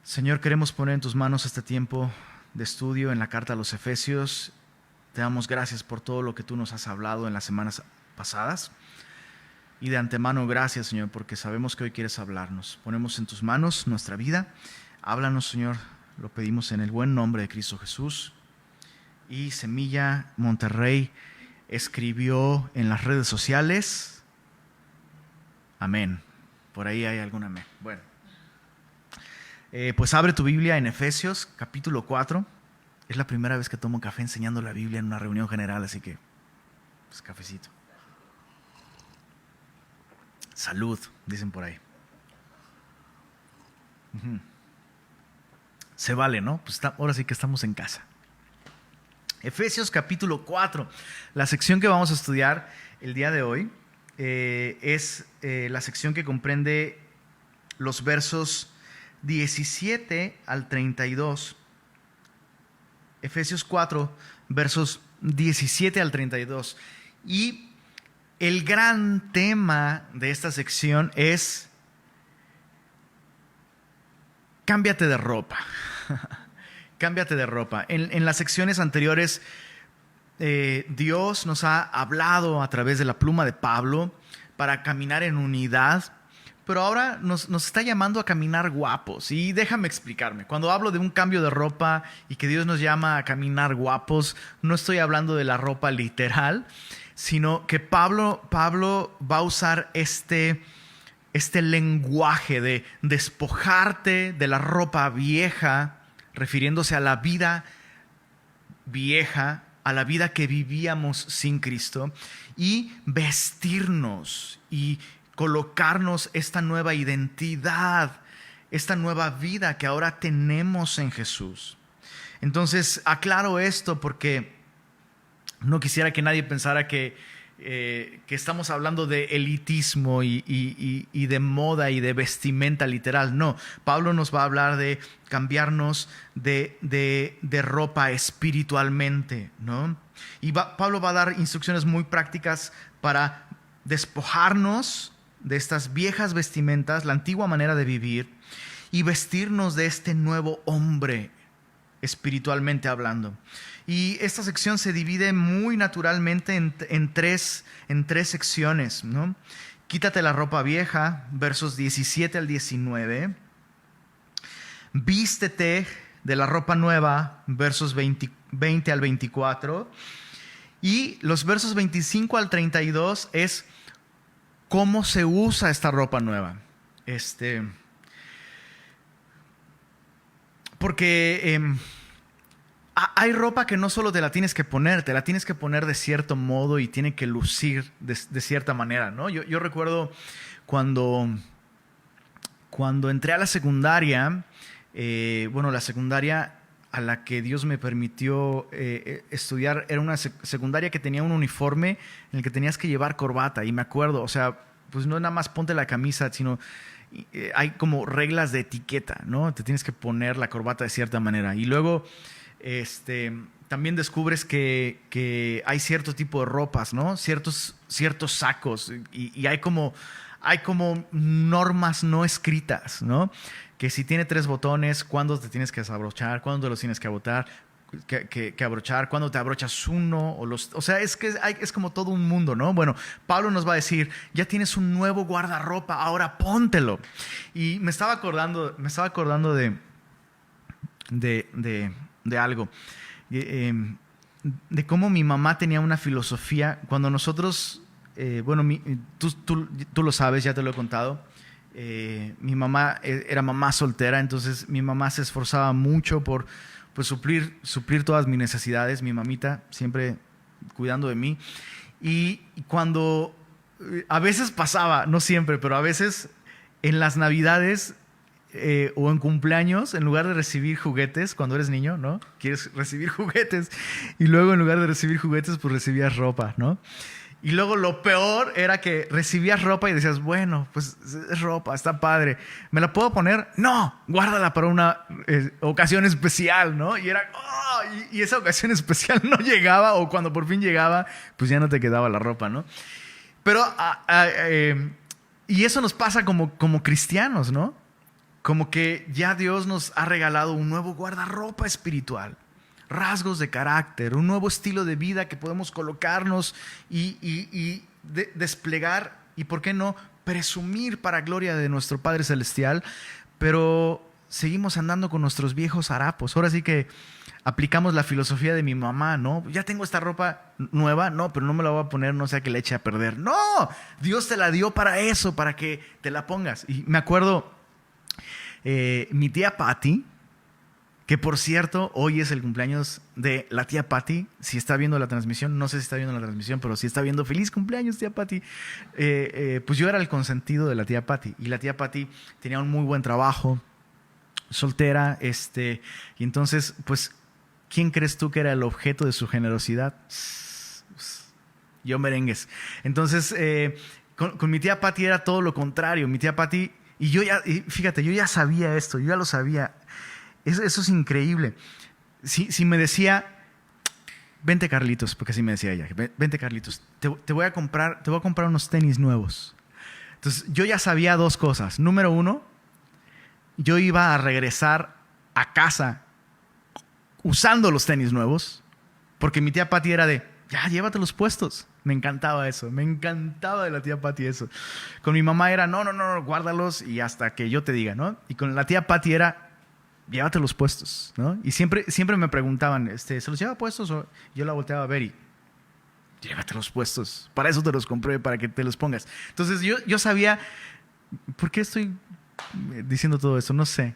Señor, queremos poner en tus manos este tiempo de estudio en la carta a los Efesios. Te damos gracias por todo lo que tú nos has hablado en las semanas pasadas. Y de antemano gracias, Señor, porque sabemos que hoy quieres hablarnos. Ponemos en tus manos nuestra vida. Háblanos, Señor, lo pedimos en el buen nombre de Cristo Jesús. Y Semilla Monterrey escribió en las redes sociales. Amén. Por ahí hay algún amén. Bueno. Pues abre tu Biblia en Efesios capítulo 4. Es la primera vez que tomo café enseñando la Biblia en una reunión general, así que pues cafecito. Salud, dicen por ahí. Se vale, ¿no? Pues ahora sí que estamos en casa. Efesios capítulo 4. La sección que vamos a estudiar el día de hoy es la sección que comprende los versos 17 al 32. Efesios 4, versos 17 al 32. Y el gran tema de esta sección es: cámbiate de ropa. Cámbiate de ropa. En las secciones anteriores, Dios nos ha hablado a través de la pluma de Pablo para caminar en unidad. Pero ahora nos está llamando a caminar guapos. Y déjame explicarme. Cuando hablo de un cambio de ropa y que Dios nos llama a caminar guapos, no estoy hablando de la ropa literal, sino que Pablo va a usar este lenguaje de despojarte de la ropa vieja, refiriéndose a la vida vieja, a la vida que vivíamos sin Cristo, y vestirnos y colocarnos esta nueva identidad, esta nueva vida que ahora tenemos en Jesús. Entonces, aclaro esto porque no quisiera que nadie pensara que estamos hablando de elitismo y de moda y de vestimenta literal. No, Pablo nos va a hablar de cambiarnos de ropa espiritualmente, ¿no? Y Pablo va a dar instrucciones muy prácticas para despojarnos de estas viejas vestimentas, la antigua manera de vivir, y vestirnos de este nuevo hombre, espiritualmente hablando. Y esta sección se divide muy naturalmente en tres secciones, ¿no? Quítate la ropa vieja, versos 17 al 19. Vístete de la ropa nueva, versos 20 al 24. Y los versos 25 al 32 es cómo se usa esta ropa nueva. Porque hay ropa que no solo te la tienes que poner de cierto modo y tiene que lucir de cierta manera, ¿no? Yo recuerdo cuando entré a la secundaria, la secundaria a la que Dios me permitió estudiar era una secundaria que tenía un uniforme en el que tenías que llevar corbata. Y me acuerdo, o sea, pues no nada más ponte la camisa, sino hay como reglas de etiqueta, ¿no? Te tienes que poner la corbata de cierta manera. Y luego también descubres que hay cierto tipo de ropas, ¿no? Ciertos sacos y hay como normas no escritas, ¿no? Que si tiene 3 botones, ¿cuándo te tienes que desabrochar? ¿Cuándo te los tienes que abrochar? ¿Cuándo te abrochas uno? O sea, es como todo un mundo, ¿no? Bueno, Pablo nos va a decir, ya tienes un nuevo guardarropa, ahora póntelo. Y me estaba acordando de algo. De cómo mi mamá tenía una filosofía. Cuando nosotros, tú lo sabes, ya te lo he contado. Mi mamá era mamá soltera, entonces mi mamá se esforzaba mucho por pues, suplir todas mis necesidades. Mi mamita siempre cuidando de mí. Y cuando a veces pasaba, no siempre, pero a veces en las Navidades o en cumpleaños, en lugar de recibir juguetes, cuando eres niño, ¿no? Quieres recibir juguetes y luego en lugar de recibir juguetes, pues recibías ropa, ¿no? Y luego lo peor era que recibías ropa y decías, bueno, pues es ropa, está padre. ¿Me la puedo poner? No, guárdala para una ocasión especial, ¿no? Y era, y esa ocasión especial no llegaba, o cuando por fin llegaba, pues ya no te quedaba la ropa, ¿no? Pero, y eso nos pasa como cristianos, ¿no? como que ya Dios nos ha regalado un nuevo guardarropa espiritual, rasgos de carácter, un nuevo estilo de vida que podemos colocarnos y desplegar y, ¿por qué no?, presumir para gloria de nuestro Padre Celestial, pero seguimos andando con nuestros viejos harapos. Ahora sí que aplicamos la filosofía de mi mamá, ¿no? Ya tengo esta ropa nueva, no, pero no me la voy a poner, no sea que la eche a perder. No, Dios te la dio para eso, para que te la pongas. Y me acuerdo, mi tía Patty, que por cierto, hoy es el cumpleaños de la tía Patty. Si está viendo la transmisión, no sé si está viendo la transmisión, pero si está viendo, feliz cumpleaños, tía Patty. Pues yo era el consentido de la tía Patty. Y la tía Patty tenía un muy buen trabajo, soltera, y entonces, pues, ¿quién crees tú que era el objeto de su generosidad? Yo merengues. Entonces, con mi tía Patty era todo lo contrario. Mi tía Patty, fíjate, yo ya sabía esto, yo ya lo sabía. Eso es increíble. Si me decía, vente Carlitos, porque así me decía ella, vente Carlitos, te voy a comprar unos tenis nuevos. Entonces yo ya sabía dos cosas. Número uno, yo iba a regresar a casa usando los tenis nuevos, porque mi tía Patty era de, ya, llévatelos puestos. Me encantaba eso, me encantaba de la tía Patty eso. Con mi mamá era, no, guárdalos y hasta que yo te diga, ¿no? Y con la tía Patty era, llévatelos puestos, ¿no? Y siempre me preguntaban, ¿se los lleva puestos? O yo la volteaba a ver y, llévatelos puestos. Para eso te los compré, para que te los pongas. Entonces yo sabía, ¿por qué estoy diciendo todo eso? No sé.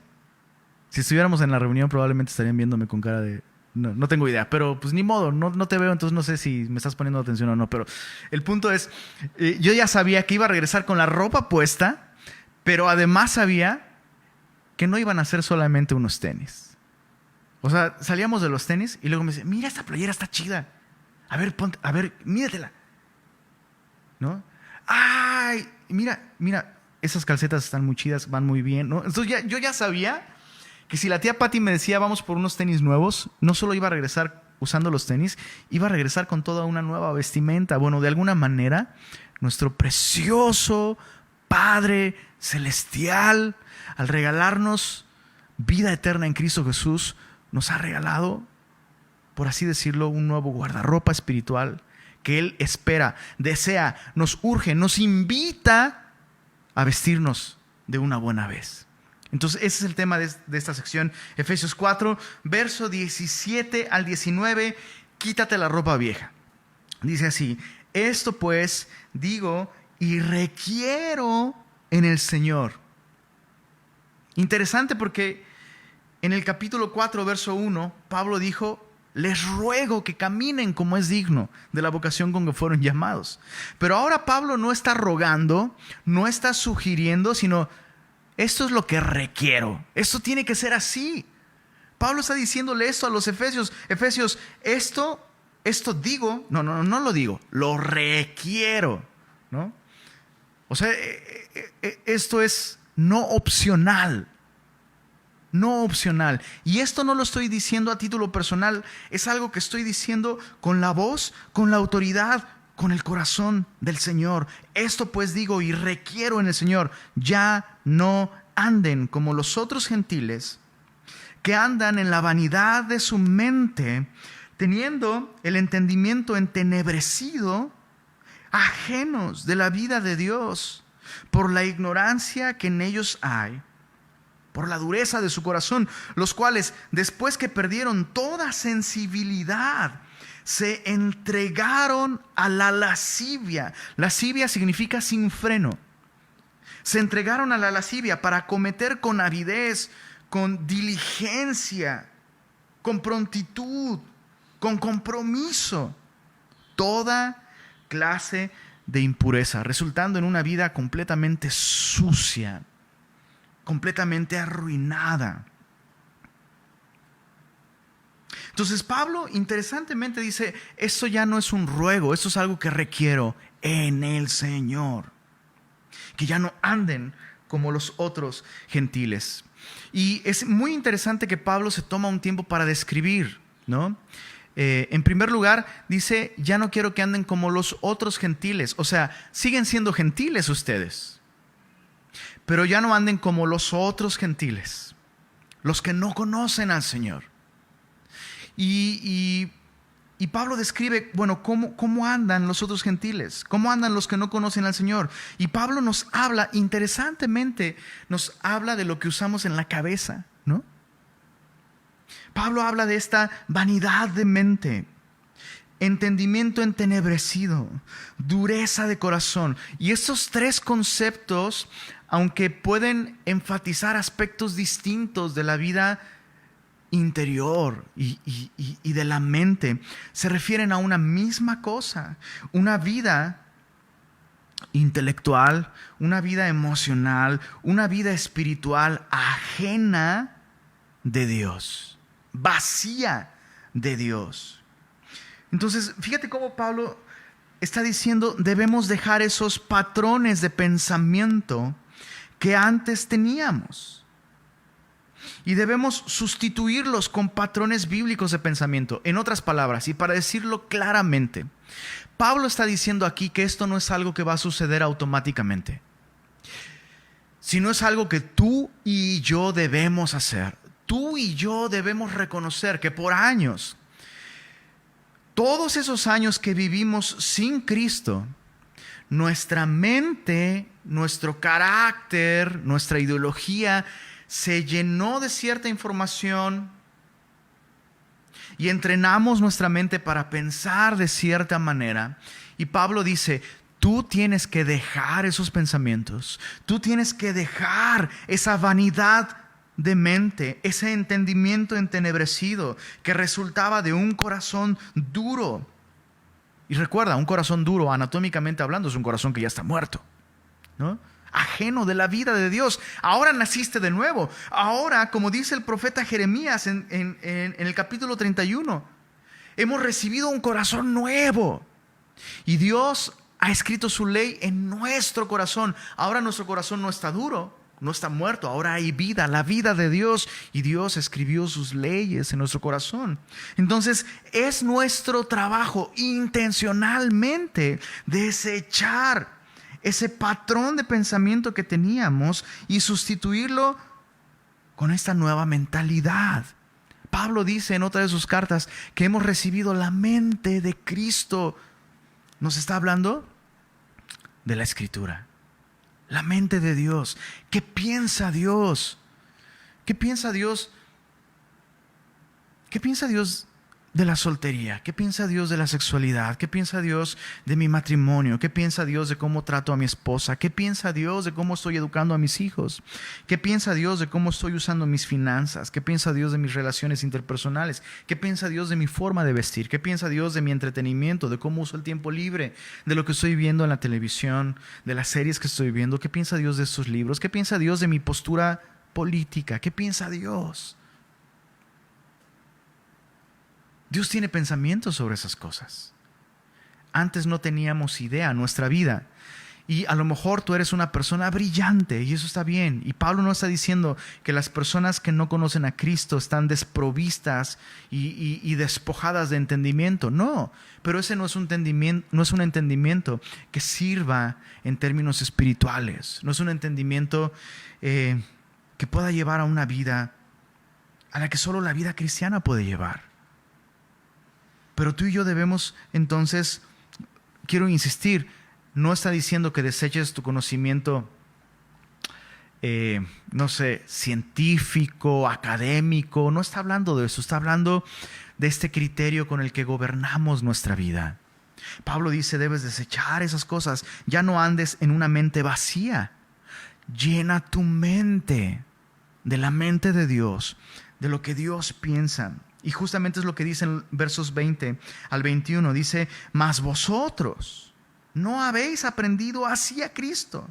Si estuviéramos en la reunión probablemente estarían viéndome con cara de, no tengo idea, pero pues ni modo, no te veo, entonces no sé si me estás poniendo atención o no. Pero el punto es, yo ya sabía que iba a regresar con la ropa puesta, pero además sabía que no iban a ser solamente unos tenis. O sea, salíamos de los tenis y luego me decía, mira, esta playera está chida. A ver, míratela. ¿No? Ay, mira, esas calcetas están muy chidas, van muy bien, ¿no? Entonces yo ya sabía que si la tía Patty me decía, vamos por unos tenis nuevos, no solo iba a regresar usando los tenis, iba a regresar con toda una nueva vestimenta. Bueno, de alguna manera, nuestro precioso Padre Celestial, al regalarnos vida eterna en Cristo Jesús, nos ha regalado, por así decirlo, un nuevo guardarropa espiritual que Él espera, desea, nos urge, nos invita a vestirnos de una buena vez. Entonces, ese es el tema de esta sección. Efesios 4, verso 17 al 19, quítate la ropa vieja. Dice así, esto pues digo y requiero en el Señor. Interesante porque en el capítulo 4, verso 1, Pablo dijo, les ruego que caminen como es digno de la vocación con que fueron llamados. Pero ahora Pablo no está rogando, no está sugiriendo, sino esto es lo que requiero. Esto tiene que ser así. Pablo está diciéndole esto a los Efesios. Efesios, esto digo, no lo digo, lo requiero, ¿no? O sea, esto es no opcional. No opcional. Y esto no lo estoy diciendo a título personal, es algo que estoy diciendo con la voz, con la autoridad, con el corazón del Señor. Esto pues digo y requiero en el Señor, ya no anden como los otros gentiles que andan en la vanidad de su mente, teniendo el entendimiento entenebrecido, ajenos de la vida de Dios, por la ignorancia que en ellos hay, por la dureza de su corazón, los cuales, después que perdieron toda sensibilidad, se entregaron a la lascivia. Lascivia significa sin freno. Se entregaron a la lascivia para cometer con avidez, con diligencia, con prontitud, con compromiso, toda clase de impureza, resultando en una vida completamente sucia, completamente arruinada. Entonces Pablo interesantemente dice, esto ya no es un ruego, esto es algo que requiero en el Señor. Que ya no anden como los otros gentiles. Y es muy interesante que Pablo se toma un tiempo para describir, ¿no? En primer lugar, dice, ya no quiero que anden como los otros gentiles. O sea, siguen siendo gentiles ustedes. Pero ya no anden como los otros gentiles, los que no conocen al Señor. Y Pablo describe, bueno, cómo andan los otros gentiles, cómo andan los que no conocen al Señor. Y Pablo nos habla, interesantemente, nos habla de lo que usamos en la cabeza, ¿no? Pablo habla de esta vanidad de mente, entendimiento entenebrecido, dureza de corazón. Y estos tres conceptos, aunque pueden enfatizar aspectos distintos de la vida interior y de la mente, se refieren a una misma cosa: una vida intelectual, una vida emocional, una vida espiritual ajena de Dios, vacía de Dios. Entonces, fíjate cómo Pablo está diciendo: debemos dejar esos patrones de pensamiento que antes teníamos. Y debemos sustituirlos con patrones bíblicos de pensamiento. En otras palabras, y para decirlo claramente, Pablo está diciendo aquí que esto no es algo que va a suceder automáticamente, sino es algo que tú y yo debemos hacer. Tú y yo debemos reconocer que por años, todos esos años que vivimos sin Cristo, nuestra mente, nuestro carácter, nuestra ideología se llenó de cierta información y entrenamos nuestra mente para pensar de cierta manera. Y Pablo dice: tú tienes que dejar esos pensamientos, tú tienes que dejar esa vanidad de mente, ese entendimiento entenebrecido que resultaba de un corazón duro. Y recuerda, un corazón duro, anatómicamente hablando, es un corazón que ya está muerto, ¿no? Ajeno de la vida de Dios. Ahora naciste de nuevo. Ahora, como dice el profeta Jeremías en el capítulo 31, hemos recibido un corazón nuevo. Y Dios ha escrito su ley en nuestro corazón. Ahora nuestro corazón no está duro, no está muerto. Ahora hay vida, la vida de Dios. Y Dios escribió sus leyes en nuestro corazón. Entonces, es nuestro trabajo intencionalmente desechar ese patrón de pensamiento que teníamos y sustituirlo con esta nueva mentalidad. Pablo dice en otra de sus cartas que hemos recibido la mente de Cristo. Nos está hablando de la Escritura, la mente de Dios. ¿Qué piensa Dios? ¿Qué piensa Dios? ¿Qué piensa Dios de la soltería? ¿Qué piensa Dios de la sexualidad? ¿Qué piensa Dios de mi matrimonio? ¿Qué piensa Dios de cómo trato a mi esposa? ¿Qué piensa Dios de cómo estoy educando a mis hijos? ¿Qué piensa Dios de cómo estoy usando mis finanzas? ¿Qué piensa Dios de mis relaciones interpersonales? ¿Qué piensa Dios de mi forma de vestir? ¿Qué piensa Dios de mi entretenimiento? ¿De cómo uso el tiempo libre? ¿De lo que estoy viendo en la televisión? ¿De las series que estoy viendo? ¿Qué piensa Dios de estos libros? ¿Qué piensa Dios de mi postura política? ¿Qué piensa Dios? Dios tiene pensamientos sobre esas cosas. Antes no teníamos idea en nuestra vida. Y a lo mejor tú eres una persona brillante y eso está bien. Y Pablo no está diciendo que las personas que no conocen a Cristo están desprovistas y despojadas de entendimiento. No, pero ese no es un entendimiento que sirva en términos espirituales. No es un entendimiento que pueda llevar a una vida a la que solo la vida cristiana puede llevar. Pero tú y yo debemos, entonces, quiero insistir, no está diciendo que deseches tu conocimiento, científico, académico. No está hablando de eso, está hablando de este criterio con el que gobernamos nuestra vida. Pablo dice: debes desechar esas cosas, ya no andes en una mente vacía. Llena tu mente de la mente de Dios, de lo que Dios piensa. Y justamente es lo que dice en versos 20 al 21. Dice: mas vosotros no habéis aprendido así a Cristo.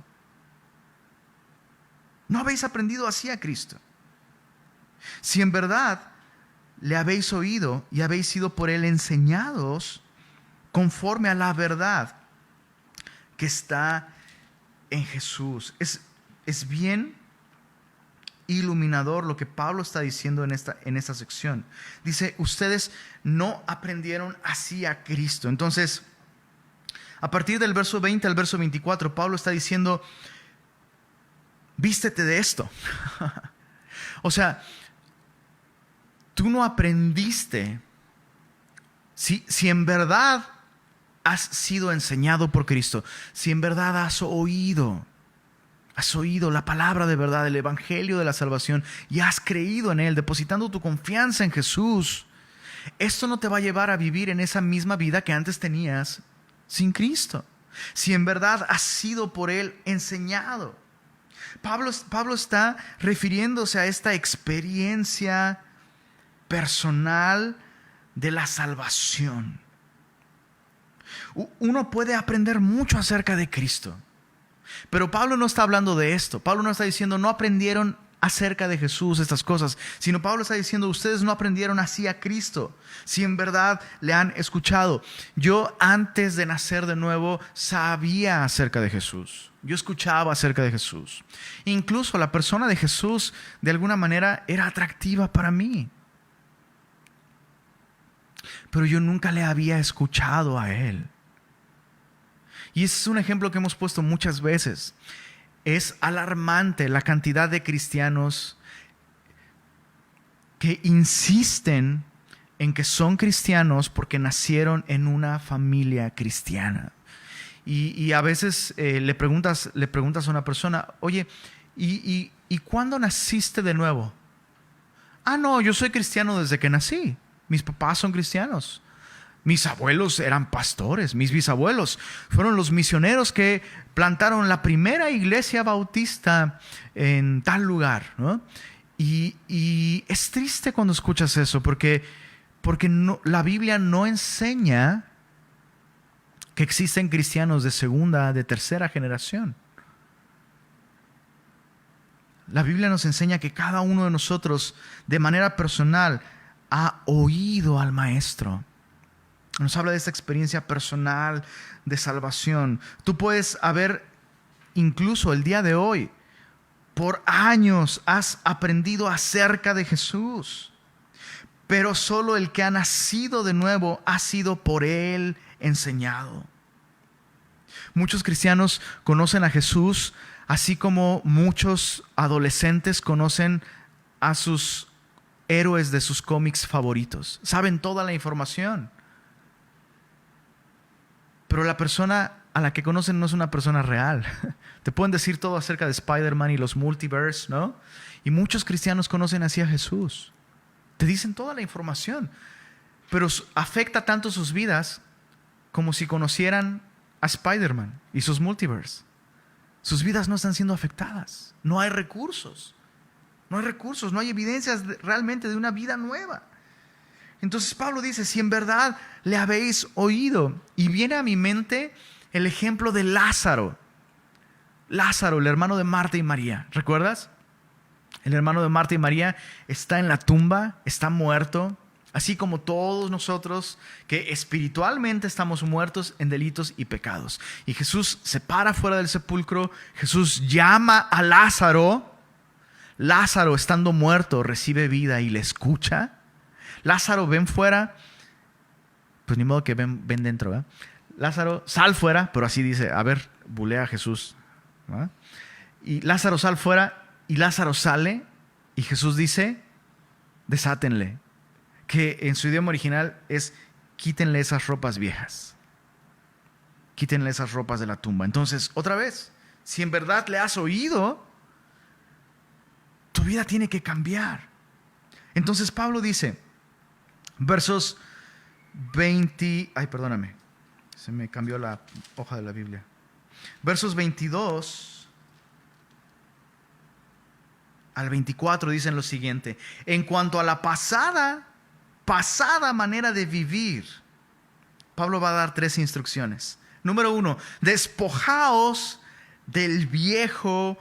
No habéis aprendido así a Cristo. Si en verdad le habéis oído y habéis sido por él enseñados conforme a la verdad que está en Jesús. Es bien iluminador lo que Pablo está diciendo en esta sección. Dice: ustedes no aprendieron así a Cristo. Entonces, a partir del verso 20 al verso 24, Pablo está diciendo: vístete de esto. O sea, tú no aprendiste. Si en verdad has sido enseñado por Cristo, si en verdad has oído la palabra de verdad, el evangelio de la salvación, y has creído en él, depositando tu confianza en Jesús, esto no te va a llevar a vivir en esa misma vida que antes tenías sin Cristo. Si en verdad has sido por él enseñado. Pablo está refiriéndose a esta experiencia personal de la salvación. Uno puede aprender mucho acerca de Cristo, pero Pablo no está hablando de esto. Pablo no está diciendo no aprendieron acerca de Jesús estas cosas, sino Pablo está diciendo ustedes no aprendieron así a Cristo, si en verdad le han escuchado. Yo antes de nacer de nuevo sabía acerca de Jesús, yo escuchaba acerca de Jesús, incluso la persona de Jesús de alguna manera era atractiva para mí, pero yo nunca le había escuchado a él. Y ese es un ejemplo que hemos puesto muchas veces. Es alarmante la cantidad de cristianos que insisten en que son cristianos porque nacieron en una familia cristiana. Y a veces le preguntas a una persona, oye, ¿y cuándo naciste de nuevo? No, yo soy cristiano desde que nací. Mis papás son cristianos. Mis abuelos eran pastores. Mis bisabuelos fueron los misioneros que plantaron la primera iglesia bautista en tal lugar, ¿no? Y es triste cuando escuchas eso, porque la Biblia no enseña que existen cristianos de segunda, de tercera generación. La Biblia nos enseña que cada uno de nosotros, de manera personal, ha oído al Maestro. Nos habla de esta experiencia personal de salvación. Tú puedes haber, incluso el día de hoy, por años has aprendido acerca de Jesús, pero solo el que ha nacido de nuevo ha sido por Él enseñado. Muchos cristianos conocen a Jesús, así como muchos adolescentes conocen a sus héroes de sus cómics favoritos. Saben toda la información. Pero la persona a la que conocen no es una persona real. Te pueden decir todo acerca de Spider-Man y los multiverse, ¿no? Y muchos cristianos conocen así a Jesús. Te dicen toda la información, pero afecta tanto sus vidas como si conocieran a Spider-Man y sus multiverse. Sus vidas no están siendo afectadas. No hay recursos. No hay evidencias realmente de una vida nueva. Entonces Pablo dice, si en verdad le habéis oído, y viene a mi mente el ejemplo de Lázaro. Lázaro, el hermano de Marta y María, ¿recuerdas? El hermano de Marta y María está en la tumba, está muerto, así como todos nosotros que espiritualmente estamos muertos en delitos y pecados. Y Jesús se para fuera del sepulcro, Jesús llama a Lázaro. Lázaro, estando muerto, recibe vida y le escucha. Lázaro, ven fuera. Pues ni modo que ven dentro, ¿verdad? Lázaro, sal fuera, pero así dice, a ver, bulea a Jesús, ¿verdad? Y Lázaro, sal fuera, y Lázaro sale, y Jesús dice, desátenle, que en su idioma original es, quítenle esas ropas viejas, quítenle esas ropas de la tumba. Entonces, otra vez, si en verdad le has oído, tu vida tiene que cambiar. Entonces Pablo dice, versos 20, se me cambió la hoja de la Biblia. Versos 22 al 24 dicen lo siguiente: en cuanto a la pasada manera de vivir, Pablo va a dar 3 instrucciones. Número 1, despojaos del viejo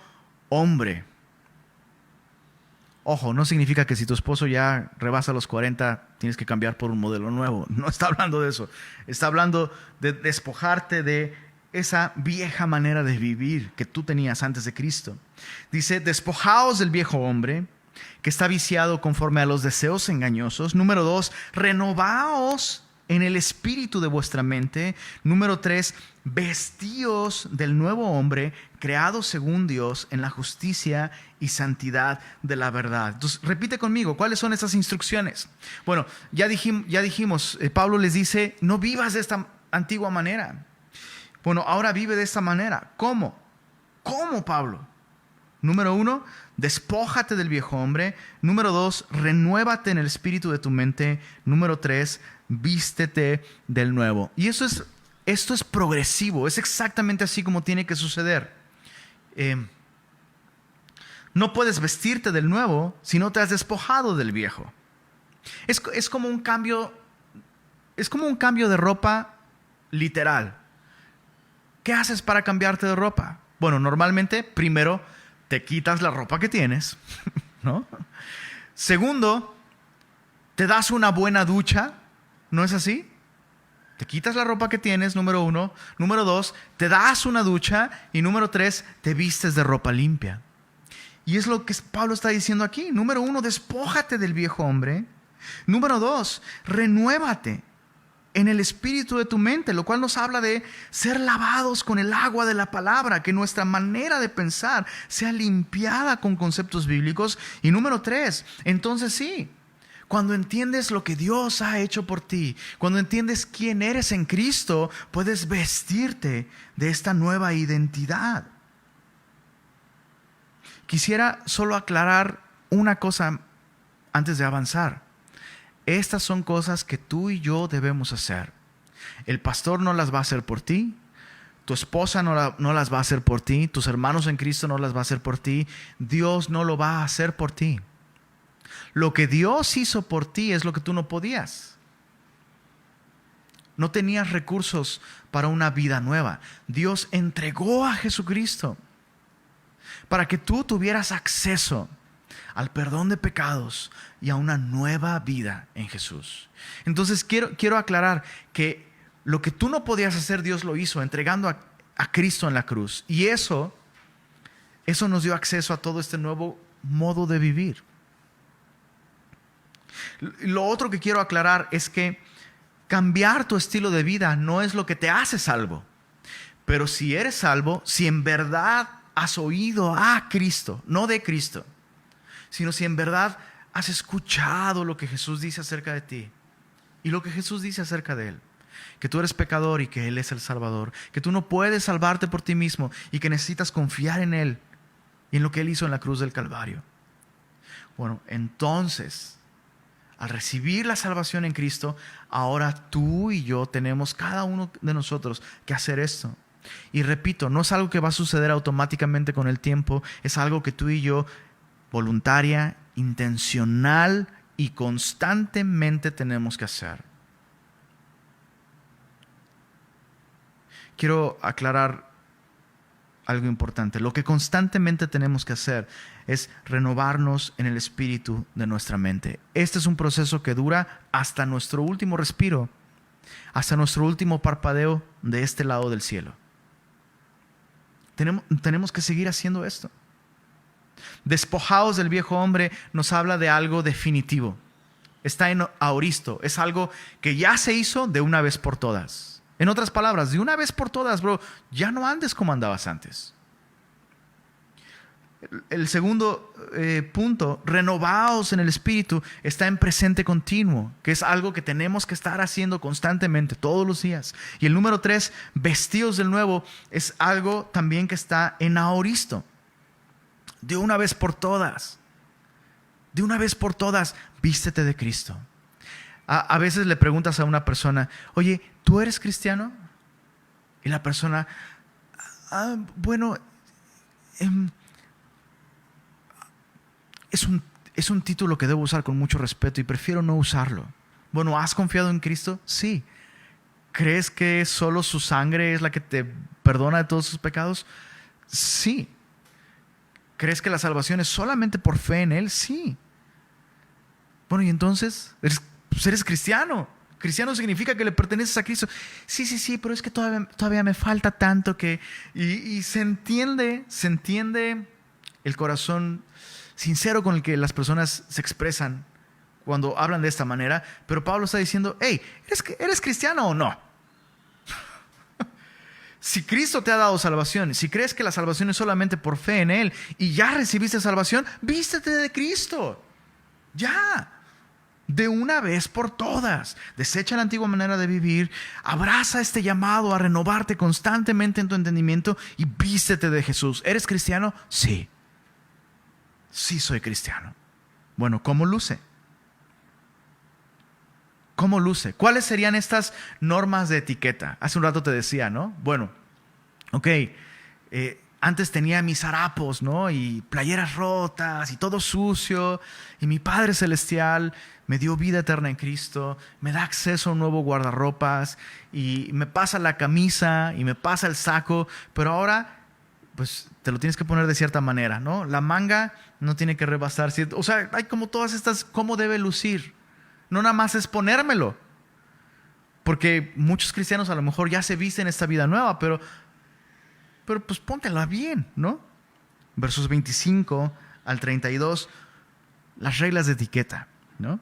hombre. Ojo, no significa que si tu esposo ya rebasa los 40, tienes que cambiar por un modelo nuevo. No está hablando de eso. Está hablando de despojarte de esa vieja manera de vivir que tú tenías antes de Cristo. Dice, despojaos del viejo hombre que está viciado conforme a los deseos engañosos. Número 2, renovaos en el espíritu de vuestra mente. Número 3, vestíos del nuevo hombre, creado según Dios en la justicia y santidad de la verdad. Entonces, repite conmigo, ¿cuáles son esas instrucciones? Bueno, ya dijimos, Pablo les dice, no vivas de esta antigua manera. Bueno, ahora vive de esta manera. ¿Cómo? ¿Cómo, Pablo? Número 1, despójate del viejo hombre. Número 2, renuévate en el espíritu de tu mente. Número 3, vístete del nuevo. Y esto es progresivo, es exactamente así como tiene que suceder. No puedes vestirte del nuevo si no te has despojado del viejo. Es como un cambio de ropa literal. ¿Qué haces para cambiarte de ropa? Bueno, normalmente primero te quitas la ropa que tienes, ¿no? Segundo, te das una buena ducha, ¿no es así? Te quitas la ropa que tienes, número 1. Número 2, te das una ducha. Y número 3, te vistes de ropa limpia. Y es lo que Pablo está diciendo aquí. Número 1, despójate del viejo hombre. Número 2, renuévate en el espíritu de tu mente, lo cual nos habla de ser lavados con el agua de la palabra, que nuestra manera de pensar sea limpiada con conceptos bíblicos. Y número 3, entonces sí, cuando entiendes lo que Dios ha hecho por ti, cuando entiendes quién eres en Cristo, puedes vestirte de esta nueva identidad. Quisiera solo aclarar una cosa antes de avanzar. Estas son cosas que tú y yo debemos hacer. El pastor no las va a hacer por ti. Tu esposa no las va a hacer por ti. Tus hermanos en Cristo no las va a hacer por ti. Dios no lo va a hacer por ti. Lo que Dios hizo por ti es lo que tú no podías. No tenías recursos para una vida nueva. Dios entregó a Jesucristo para que tú tuvieras acceso al perdón de pecados y a una nueva vida en Jesús. Entonces quiero aclarar que lo que tú no podías hacer, Dios lo hizo entregando a Cristo en la cruz. Y eso nos dio acceso a todo este nuevo modo de vivir. Lo otro que quiero aclarar es que cambiar tu estilo de vida no es lo que te hace salvo. Pero si eres salvo, si en verdad has oído a Cristo, no de Cristo, sino si en verdad has escuchado lo que Jesús dice acerca de ti y lo que Jesús dice acerca de Él, que tú eres pecador y que Él es el Salvador, que tú no puedes salvarte por ti mismo y que necesitas confiar en Él y en lo que Él hizo en la cruz del Calvario. Bueno, entonces, al recibir la salvación en Cristo, ahora tú y yo tenemos, cada uno de nosotros, que hacer esto. Y repito, no es algo que va a suceder automáticamente con el tiempo, es algo que tú y yo voluntaria, intencional y constantemente tenemos que hacer. Quiero aclarar algo importante. Lo que constantemente tenemos que hacer es renovarnos en el espíritu de nuestra mente. Este es un proceso que dura hasta nuestro último respiro, hasta nuestro último parpadeo de este lado del cielo. Tenemos que seguir haciendo esto. Despojados del viejo hombre nos habla de algo definitivo. Está en aoristo. Es algo que ya se hizo de una vez por todas. En otras palabras, de una vez por todas, bro, ya no andes como andabas antes. El segundo punto, renovaos en el espíritu, está en presente continuo, que es algo que tenemos que estar haciendo constantemente, todos los días. Y el número 3, vestidos del nuevo, es algo también que está en aoristo. De una vez por todas. De una vez por todas, vístete de Cristo. A veces le preguntas a una persona, oye, ¿tú eres cristiano? Y la persona, bueno, es un título que debo usar con mucho respeto y prefiero no usarlo. Bueno, ¿has confiado en Cristo? Sí. ¿Crees que solo su sangre es la que te perdona de todos sus pecados? Sí. ¿Crees que la salvación es solamente por fe en Él? Sí. Bueno, y entonces, eres cristiano. Cristiano significa que le perteneces a Cristo. Sí, pero es que todavía me falta tanto que... Y se entiende el corazón sincero con el que las personas se expresan cuando hablan de esta manera, pero Pablo está diciendo, hey, ¿eres cristiano o no? Si Cristo te ha dado salvación, si crees que la salvación es solamente por fe en Él y ya recibiste salvación, vístete de Cristo. Ya. De una vez por todas. Desecha la antigua manera de vivir. Abraza este llamado a renovarte constantemente en tu entendimiento y vístete de Jesús. ¿Eres cristiano? Sí. Sí soy cristiano. Bueno, ¿cómo luce? ¿Cómo luce? ¿Cuáles serían estas normas de etiqueta? Hace un rato te decía, ¿no? Bueno, ok, antes tenía mis harapos, ¿no? Y playeras rotas y todo sucio. Y mi Padre Celestial me dio vida eterna en Cristo, me da acceso a un nuevo guardarropas y me pasa la camisa y me pasa el saco, pero ahora pues te lo tienes que poner de cierta manera, ¿no? La manga no tiene que rebasar, o sea, hay como todas estas, cómo debe lucir. No nada más es ponérmelo. Porque muchos cristianos a lo mejor ya se visten esta vida nueva, pero pues póntela bien, ¿no? Versos 25 al 32, las reglas de etiqueta, ¿no?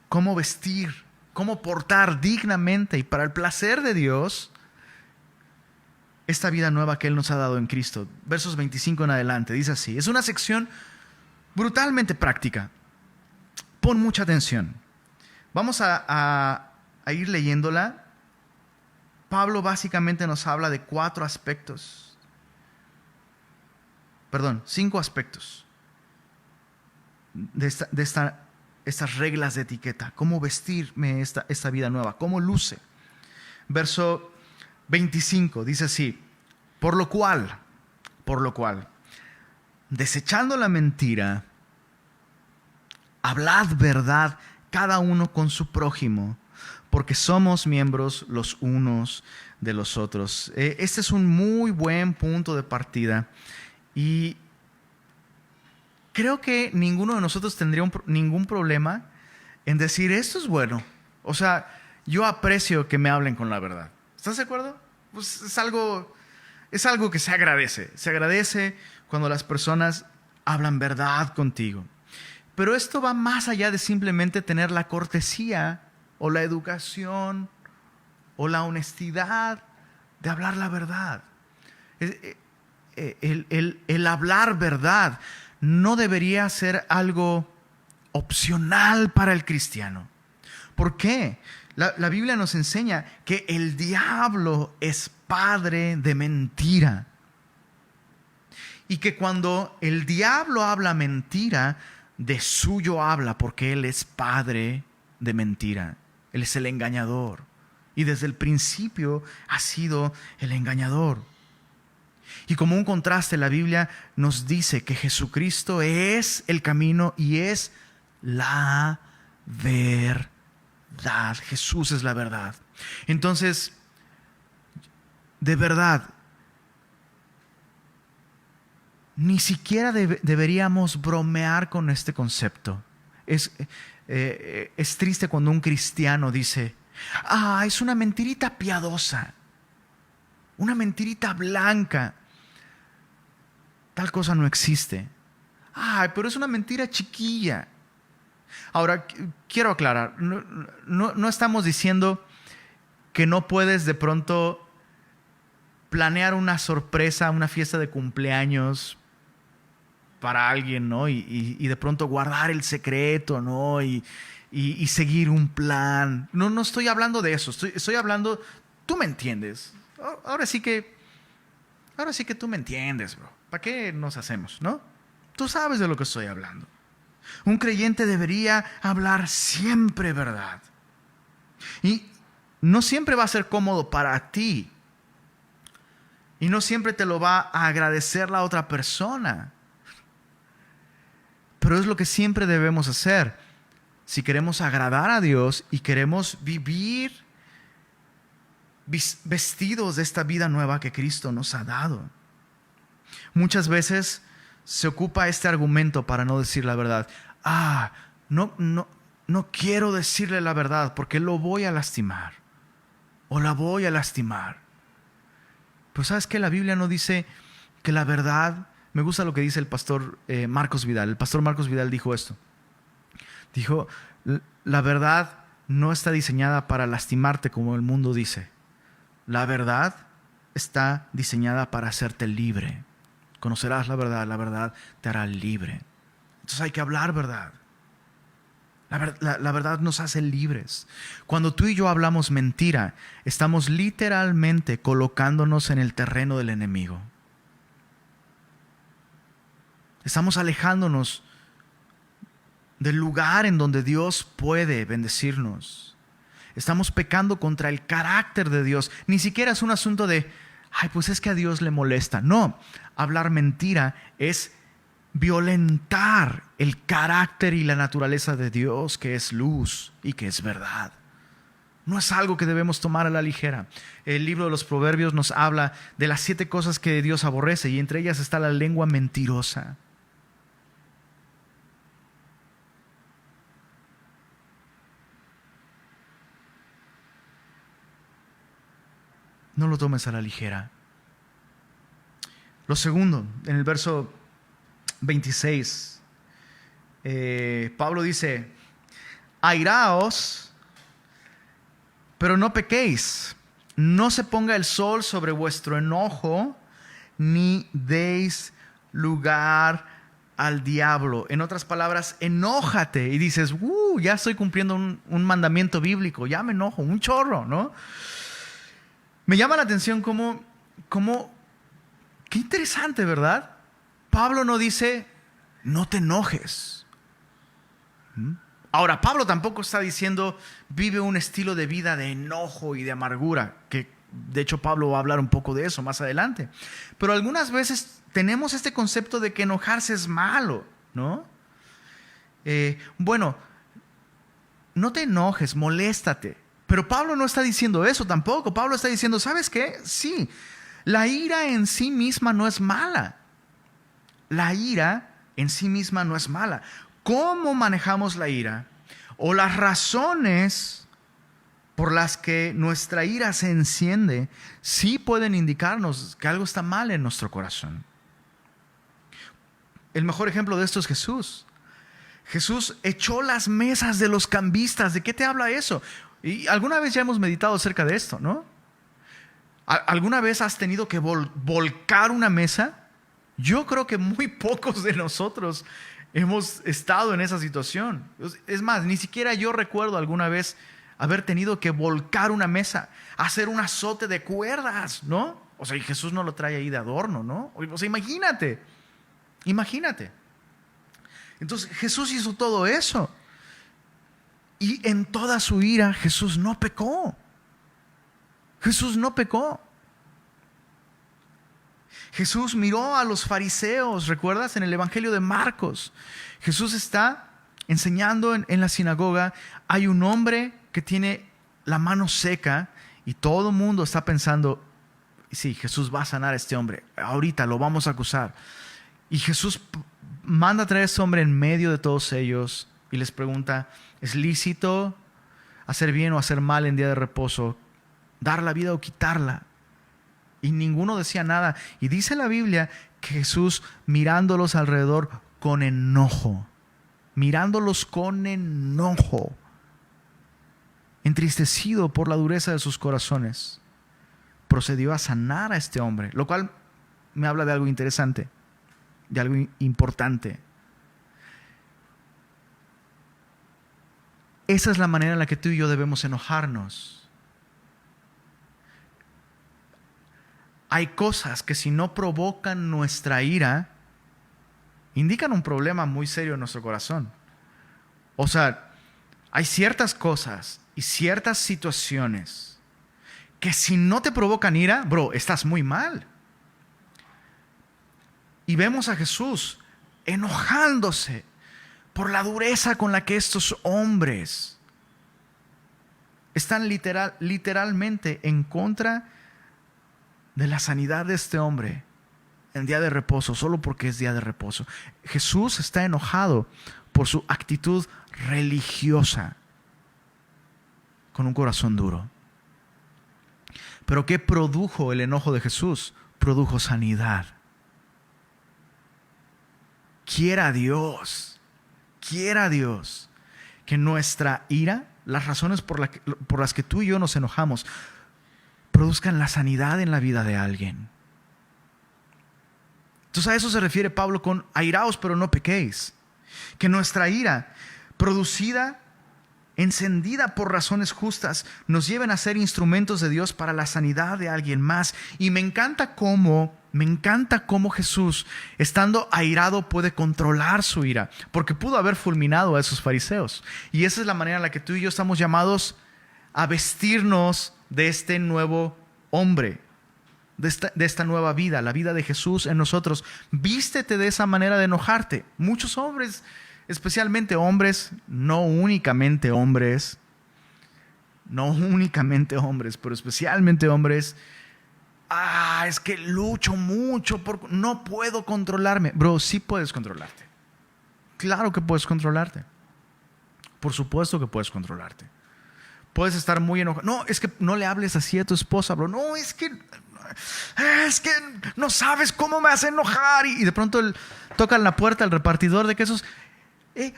Cómo vestir, cómo portar dignamente y para el placer de Dios esta vida nueva que Él nos ha dado en Cristo. Versos 25 en adelante, dice así. Es una sección brutalmente práctica. Pon mucha atención. Vamos a ir leyéndola. Pablo básicamente nos habla de 5 aspectos de estas reglas de etiqueta. Cómo vestirme esta vida nueva, cómo luce. Verso 25 dice así: por lo cual, desechando la mentira, hablad verdad cada uno con su prójimo, porque somos miembros los unos de los otros. Este es un muy buen punto de partida y creo que ninguno de nosotros tendría ningún problema en decir esto es bueno. O sea, yo aprecio que me hablen con la verdad. ¿Estás de acuerdo? Pues es algo que se agradece. Se agradece cuando las personas hablan verdad contigo. Pero esto va más allá de simplemente tener la cortesía o la educación o la honestidad de hablar la verdad. El hablar verdad no debería ser algo opcional para el cristiano. ¿Por qué? La Biblia nos enseña que el diablo es padre de mentira. Y que cuando el diablo habla mentira, de suyo habla porque él es padre de mentira. Él es el engañador. Y desde el principio ha sido el engañador. Y como un contraste, la Biblia nos dice que Jesucristo es el camino y es la verdad. Jesús es la verdad. Entonces, de verdad, ni siquiera deberíamos bromear con este concepto. Es triste cuando un cristiano dice, es una mentirita piadosa, una mentirita blanca. Tal cosa no existe. Pero es una mentira chiquilla. Ahora, quiero aclarar, no estamos diciendo que no puedes de pronto planear una sorpresa, una fiesta de cumpleaños para alguien, ¿no? Y de pronto guardar el secreto, ¿no? Y seguir un plan. No estoy hablando de eso, estoy hablando, tú me entiendes. Ahora sí que tú me entiendes, bro. ¿Para qué nos hacemos, no? Tú sabes de lo que estoy hablando. Un creyente debería hablar siempre verdad. Y no siempre va a ser cómodo para ti. Y no siempre te lo va a agradecer la otra persona. Pero es lo que siempre debemos hacer. Si queremos agradar a Dios y queremos vivir vestidos de esta vida nueva que Cristo nos ha dado. Muchas veces se ocupa este argumento para no decir la verdad. No quiero decirle la verdad porque lo voy a lastimar. O la voy a lastimar. Pero ¿sabes qué? La Biblia no dice que la verdad... Me gusta lo que dice el pastor Marcos Vidal. El pastor Marcos Vidal dijo esto. Dijo, La verdad no está diseñada para lastimarte como el mundo dice. La verdad está diseñada para hacerte libre. Conocerás la verdad te hará libre. Entonces hay que hablar verdad. La verdad nos hace libres. Cuando tú y yo hablamos mentira, estamos literalmente colocándonos en el terreno del enemigo. Estamos alejándonos del lugar en donde Dios puede bendecirnos. Estamos pecando contra el carácter de Dios. Ni siquiera es un asunto de, pues es que a Dios le molesta. No, hablar mentira es violentar el carácter y la naturaleza de Dios, que es luz y que es verdad. No es algo que debemos tomar a la ligera. El libro de los Proverbios nos habla de las 7 cosas que Dios aborrece, y entre ellas está la lengua mentirosa. No lo tomes a la ligera. Lo segundo, en el verso 26, Pablo dice: airaos, pero no pequéis. No se ponga el sol sobre vuestro enojo, ni deis lugar al diablo. En otras palabras, enójate y dices, ya estoy cumpliendo un mandamiento bíblico, ya me enojo, un chorro, ¿no? Me llama la atención cómo qué interesante, ¿verdad? Pablo no dice, no te enojes. Ahora, Pablo tampoco está diciendo, vive un estilo de vida de enojo y de amargura, que de hecho Pablo va a hablar un poco de eso más adelante. Pero algunas veces tenemos este concepto de que enojarse es malo, ¿no? No te enojes, moléstate. Pero Pablo no está diciendo eso tampoco. Pablo está diciendo, ¿sabes qué? Sí, la ira en sí misma no es mala. La ira en sí misma no es mala. ¿Cómo manejamos la ira? O las razones por las que nuestra ira se enciende, sí pueden indicarnos que algo está mal en nuestro corazón. El mejor ejemplo de esto es Jesús. Jesús echó las mesas de los cambistas. ¿De qué te habla eso? Y alguna vez ya hemos meditado acerca de esto, ¿no? ¿Alguna vez has tenido que volcar una mesa? Yo creo que muy pocos de nosotros hemos estado en esa situación. Es más, ni siquiera yo recuerdo alguna vez haber tenido que volcar una mesa, hacer un azote de cuerdas, ¿no? O sea, y Jesús no lo trae ahí de adorno, ¿no? O sea, imagínate. Entonces Jesús hizo todo eso. Y en toda su ira Jesús no pecó. Jesús no pecó. Jesús miró a los fariseos, ¿recuerdas? En el Evangelio de Marcos. Jesús está enseñando en la sinagoga. Hay un hombre que tiene la mano seca y todo el mundo está pensando, sí, Jesús va a sanar a este hombre. Ahorita lo vamos a acusar. Y Jesús manda a traer a este hombre en medio de todos ellos y les pregunta, ¿es lícito hacer bien o hacer mal en día de reposo? ¿Dar la vida o quitarla? Y ninguno decía nada. Y dice la Biblia que Jesús, mirándolos alrededor con enojo, entristecido por la dureza de sus corazones, procedió a sanar a este hombre. Lo cual me habla de algo interesante, de algo importante. Esa es la manera en la que tú y yo debemos enojarnos. Hay cosas que si no provocan nuestra ira, indican un problema muy serio en nuestro corazón. O sea, hay ciertas cosas y ciertas situaciones que si no te provocan ira, estás muy mal. Y vemos a Jesús enojándose por la dureza con la que estos hombres están literalmente en contra de la sanidad de este hombre en día de reposo, solo porque es día de reposo. Jesús está enojado por su actitud religiosa, con un corazón duro. Pero ¿qué produjo el enojo de Jesús? Produjo sanidad. Quiera Dios que nuestra ira, las razones por las que tú y yo nos enojamos, produzcan la sanidad en la vida de alguien. Entonces a eso se refiere Pablo con airaos, pero no pequéis. Que nuestra ira, producida, encendida por razones justas, nos lleven a ser instrumentos de Dios para la sanidad de alguien más. Y me encanta cómo Jesús, estando airado, puede controlar su ira, porque pudo haber fulminado a esos fariseos. Y esa es la manera en la que tú y yo estamos llamados a vestirnos de este nuevo hombre, de esta nueva vida, la vida de Jesús en nosotros. Vístete de esa manera de enojarte. Muchos hombres, especialmente hombres, no únicamente hombres, pero especialmente hombres, es que lucho mucho, no puedo controlarme. Bro, sí puedes controlarte. Claro que puedes controlarte. Por supuesto que puedes controlarte. Puedes estar muy enojado. No, es que no le hables así a tu esposa, bro. No, es que no sabes cómo me hace enojar. Y de pronto tocan la puerta al repartidor de quesos.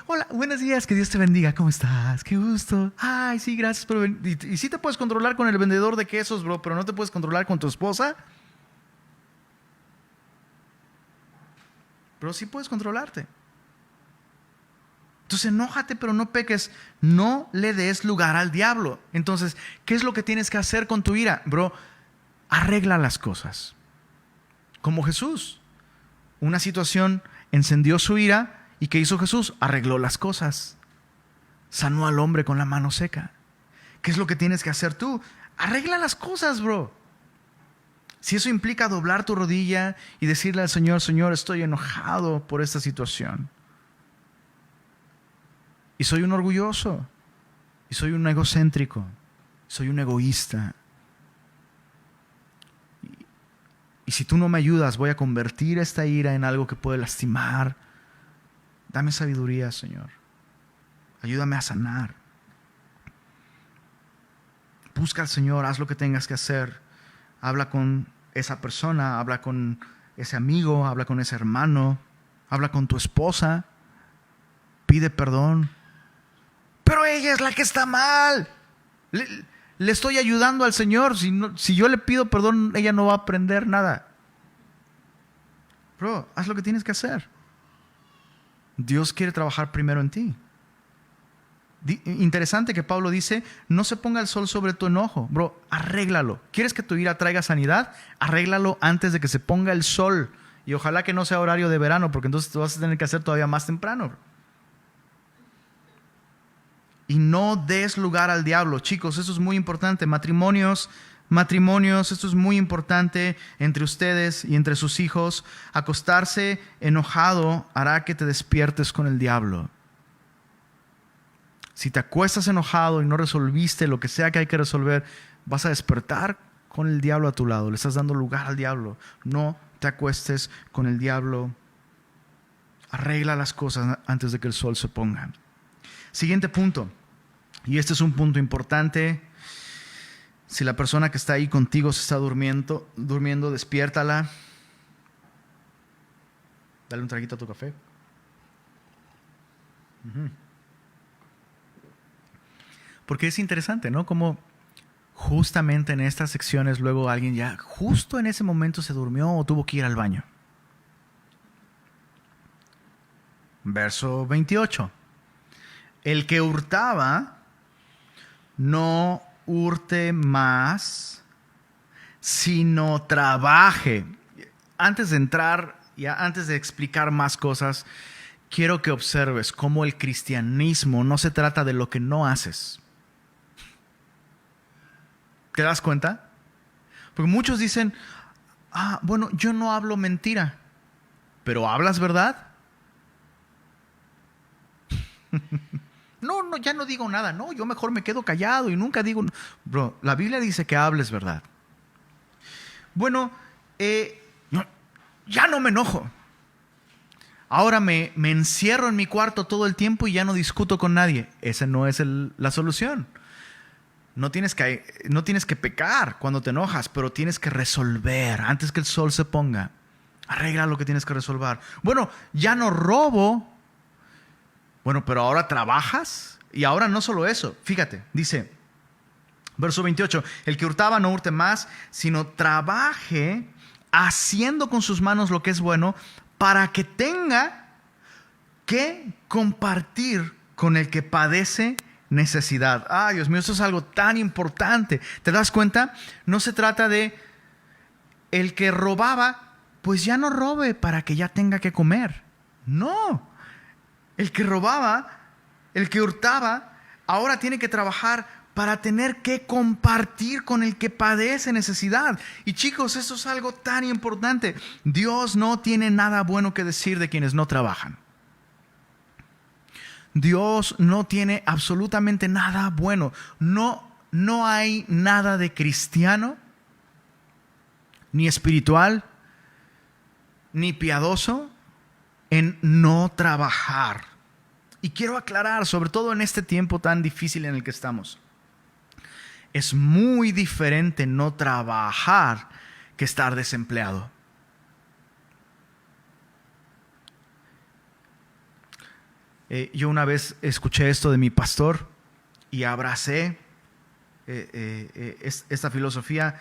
Hola, buenos días, que Dios te bendiga. ¿Cómo estás? Qué gusto. Ay, sí, gracias por venir. Y sí te puedes controlar con el vendedor de quesos, bro, pero no te puedes controlar con tu esposa. Pero sí puedes controlarte. Entonces enójate, pero no peques. No le des lugar al diablo. Entonces, ¿qué es lo que tienes que hacer con tu ira? Bro, arregla las cosas. Como Jesús. Una situación encendió su ira. ¿Y qué hizo Jesús? Arregló las cosas. Sanó al hombre con la mano seca. ¿Qué es lo que tienes que hacer tú? Arregla las cosas, bro. Si eso implica doblar tu rodilla y decirle al Señor, Señor, estoy enojado por esta situación. Y soy un orgulloso. Y soy un egocéntrico. Soy un egoísta. Y si tú no me ayudas, voy a convertir esta ira en algo que puede lastimar. Dame sabiduría, Señor. Ayúdame a sanar. Busca al Señor, haz lo que tengas que hacer. Habla con esa persona, habla con ese amigo, habla con ese hermano, habla con tu esposa. Pide perdón. Pero ella es la que está mal. Le estoy ayudando al Señor. Si yo le pido perdón, ella no va a aprender nada. Bro, haz lo que tienes que hacer. Dios quiere trabajar primero en ti. Interesante que Pablo dice, no se ponga el sol sobre tu enojo. Bro, arréglalo. ¿Quieres que tu ira traiga sanidad? Arréglalo antes de que se ponga el sol. Y ojalá que no sea horario de verano, porque entonces te vas a tener que hacer todavía más temprano. Bro. Y no des lugar al diablo. Chicos, eso es muy importante. Matrimonios, esto es muy importante entre ustedes y entre sus hijos. Acostarse enojado hará que te despiertes con el diablo. Si te acuestas enojado y no resolviste lo que sea que hay que resolver, vas a despertar con el diablo a tu lado. Le estás dando lugar al diablo. No te acuestes con el diablo. Arregla las cosas antes de que el sol se ponga. Siguiente punto. Y este es un punto importante. Si la persona que está ahí contigo se está durmiendo, despiértala. Dale un traguito a tu café. Porque es interesante, ¿no? Como justamente en estas secciones luego alguien ya justo en ese momento se durmió o tuvo que ir al baño. Verso 28. El que hurtaba, no hurte más, sino trabaje. Antes de entrar, antes de explicar más cosas, quiero que observes cómo el cristianismo no se trata de lo que no haces. ¿Te das cuenta? Porque muchos dicen, bueno, yo no hablo mentira, pero ¿hablas verdad? No, ya no digo nada. No, yo mejor me quedo callado y nunca digo. Bro, la Biblia dice que hables verdad. Bueno, ya no me enojo. Ahora me encierro en mi cuarto todo el tiempo y ya no discuto con nadie. Esa no es la solución. No tienes que pecar cuando te enojas, pero tienes que resolver antes que el sol se ponga. Arregla lo que tienes que resolver. Bueno, ya no robo. Bueno, pero ahora trabajas. Y ahora no solo eso. Fíjate, dice, verso 28, el que hurtaba no hurte más, sino trabaje haciendo con sus manos lo que es bueno, para que tenga que compartir con el que padece necesidad. Ay, Dios mío, esto es algo tan importante. ¿Te das cuenta? No se trata de el que robaba, pues ya no robe para que ya tenga que comer. No. El que robaba, el que hurtaba, ahora tiene que trabajar para tener que compartir con el que padece necesidad. Y chicos, esto es algo tan importante. Dios no tiene nada bueno que decir de quienes no trabajan. Dios no tiene absolutamente nada bueno. No hay nada de cristiano, ni espiritual, ni piadoso en no trabajar. Y quiero aclarar, sobre todo en este tiempo tan difícil en el que estamos, es muy diferente no trabajar que estar desempleado. Yo una vez escuché esto de mi pastor y abracé esta filosofía.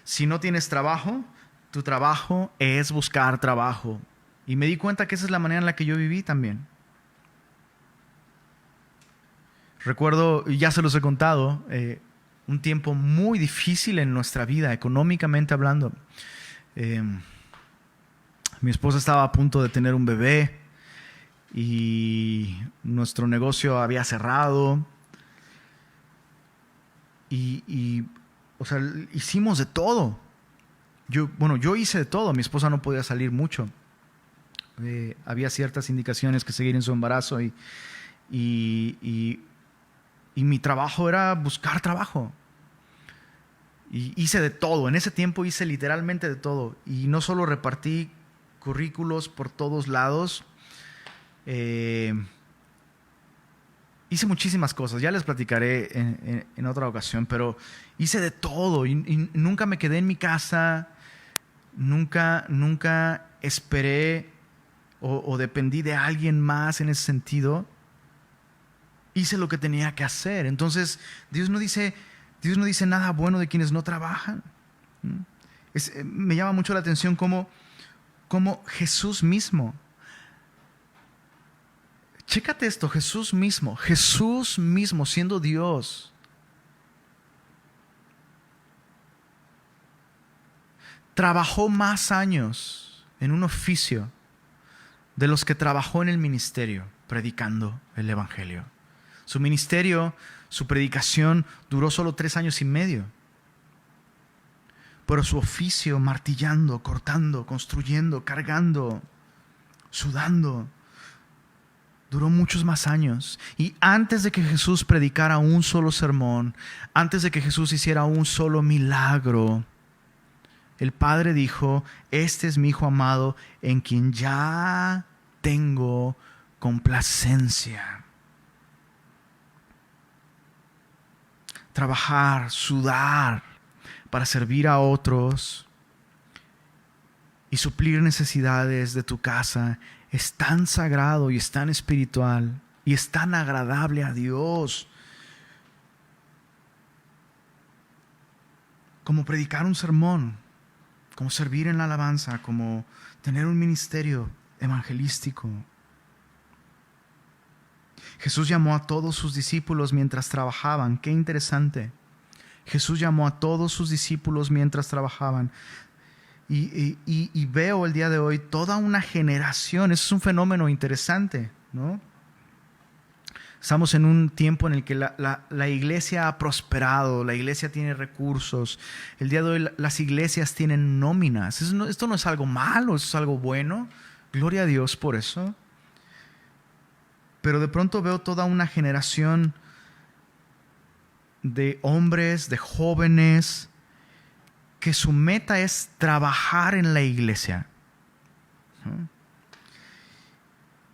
Si no tienes trabajo, tu trabajo es buscar trabajo. Y me di cuenta que esa es la manera en la que yo viví también. Recuerdo, y ya se los he contado, un tiempo muy difícil en nuestra vida, económicamente hablando. Mi esposa estaba a punto de tener un bebé y nuestro negocio había cerrado. O sea, hicimos de todo. Yo hice de todo. Mi esposa no podía salir mucho. Había ciertas indicaciones que seguir en su embarazo y mi trabajo era buscar trabajo. Y hice de todo. En ese tiempo hice literalmente de todo. Y no solo repartí currículos por todos lados. Hice muchísimas cosas. Ya les platicaré en otra ocasión. Pero hice de todo. Y nunca me quedé en mi casa. Nunca esperé o dependí de alguien más en ese sentido. Hice lo que tenía que hacer. Entonces, Dios no dice nada bueno de quienes no trabajan. Me llama mucho la atención cómo Jesús mismo. Chécate esto, Jesús mismo siendo Dios, trabajó más años en un oficio de los que trabajó en el ministerio predicando el evangelio. Su ministerio, su predicación duró solo 3 años y medio. Pero su oficio, martillando, cortando, construyendo, cargando, sudando, duró muchos más años. Y antes de que Jesús predicara un solo sermón, antes de que Jesús hiciera un solo milagro, el Padre dijo: este es mi Hijo amado, en quien ya tengo complacencia. Trabajar, sudar para servir a otros y suplir necesidades de tu casa es tan sagrado y es tan espiritual y es tan agradable a Dios como predicar un sermón, como servir en la alabanza, como tener un ministerio evangelístico. Jesús llamó a todos sus discípulos mientras trabajaban. Qué interesante. Jesús llamó a todos sus discípulos mientras trabajaban. Y veo el día de hoy toda una generación. Eso es un fenómeno interesante, ¿no? Estamos en un tiempo en el que la iglesia ha prosperado, la iglesia tiene recursos. El día de hoy las iglesias tienen nóminas. Esto no es algo malo, esto es algo bueno. Gloria a Dios por eso. Pero de pronto veo toda una generación de hombres, de jóvenes, que su meta es trabajar en la iglesia.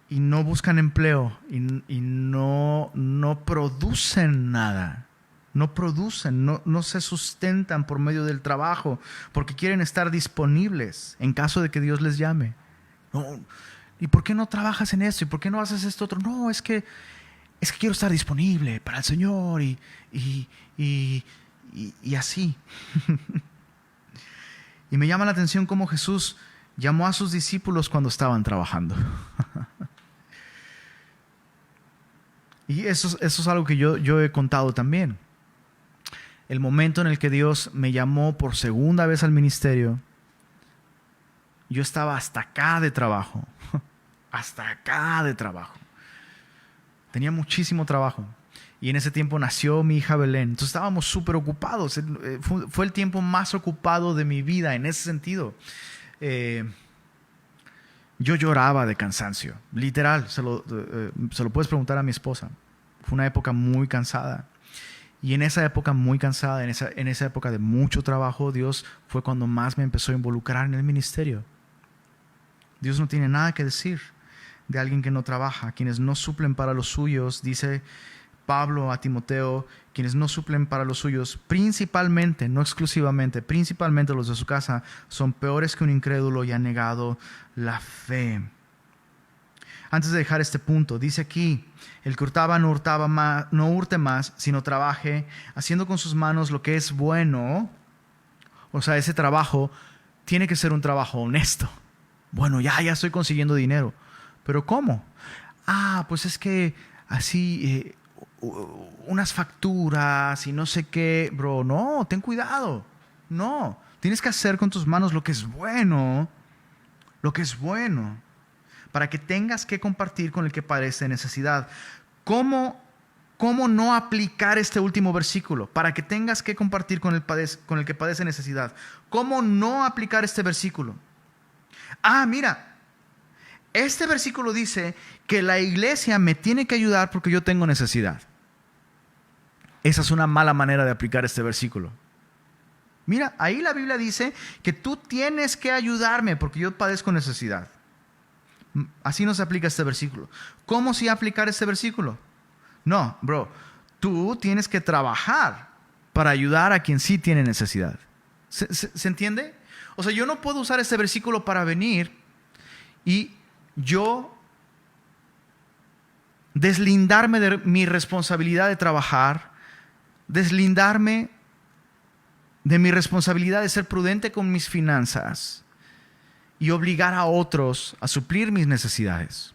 Y no buscan empleo y no producen nada. No producen, no se sustentan por medio del trabajo porque quieren estar disponibles en caso de que Dios les llame. No, ¿Y por qué no trabajas en esto? ¿Y por qué no haces esto otro? No, es que quiero estar disponible para el Señor y así. Y me llama la atención cómo Jesús llamó a sus discípulos cuando estaban trabajando. Y eso es algo que yo he contado también. El momento en el que Dios me llamó por segunda vez al ministerio, yo estaba hasta acá de trabajo. Hasta acá de trabajo. Tenía muchísimo trabajo. Y en ese tiempo nació mi hija Belén. Entonces estábamos súper ocupados. Fue el tiempo más ocupado de mi vida en ese sentido. Yo lloraba de cansancio. Literal, se lo puedes preguntar a mi esposa. Fue una época muy cansada. Y en esa época muy cansada, en esa época de mucho trabajo, Dios fue cuando más me empezó a involucrar en el ministerio. Dios no tiene nada que decir de alguien que no trabaja. Quienes no suplen para los suyos, dice Pablo a Timoteo, quienes no suplen para los suyos, principalmente, no exclusivamente, principalmente los de su casa, son peores que un incrédulo y han negado la fe. Antes de dejar este punto, dice aquí, el que hurtaba no hurte más, sino trabaje, haciendo con sus manos lo que es bueno. O sea, ese trabajo tiene que ser un trabajo honesto. Bueno, ya estoy consiguiendo dinero. ¿Pero cómo? Pues es que así, unas facturas y no sé qué. Bro, no, ten cuidado. No, tienes que hacer con tus manos lo que es bueno. Lo que es bueno. Para que tengas que compartir con el que padece necesidad. ¿Cómo no aplicar este último versículo? Para que tengas que compartir con el que padece necesidad. ¿Cómo no aplicar este versículo? Mira, este versículo dice que la iglesia me tiene que ayudar porque yo tengo necesidad. Esa es una mala manera de aplicar este versículo. Mira, ahí la Biblia dice que tú tienes que ayudarme porque yo padezco necesidad. Así no se aplica este versículo. ¿Cómo sí aplicar este versículo? No, bro, tú tienes que trabajar para ayudar a quien sí tiene necesidad. ¿Se entiende? O sea, yo no puedo usar este versículo para venir y yo deslindarme de mi responsabilidad de trabajar, deslindarme de mi responsabilidad de ser prudente con mis finanzas y obligar a otros a suplir mis necesidades.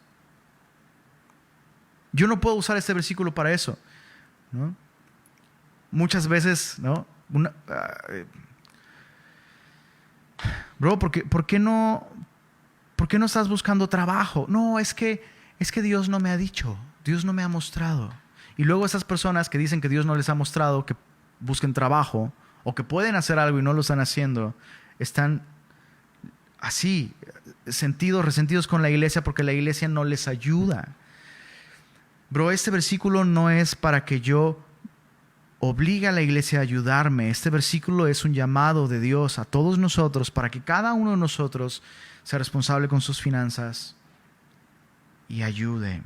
Yo no puedo usar este versículo para eso, ¿no? Muchas veces, ¿no? Bro, ¿por qué no estás buscando trabajo? No, es que Dios no me ha dicho, Dios no me ha mostrado. Y luego esas personas que dicen que Dios no les ha mostrado que busquen trabajo o que pueden hacer algo y no lo están haciendo, están así, resentidos con la iglesia porque la iglesia no les ayuda. Bro, este versículo no es para que yo obligue a la iglesia a ayudarme. Este versículo es un llamado de Dios a todos nosotros para que cada uno de nosotros sea responsable con sus finanzas y ayude.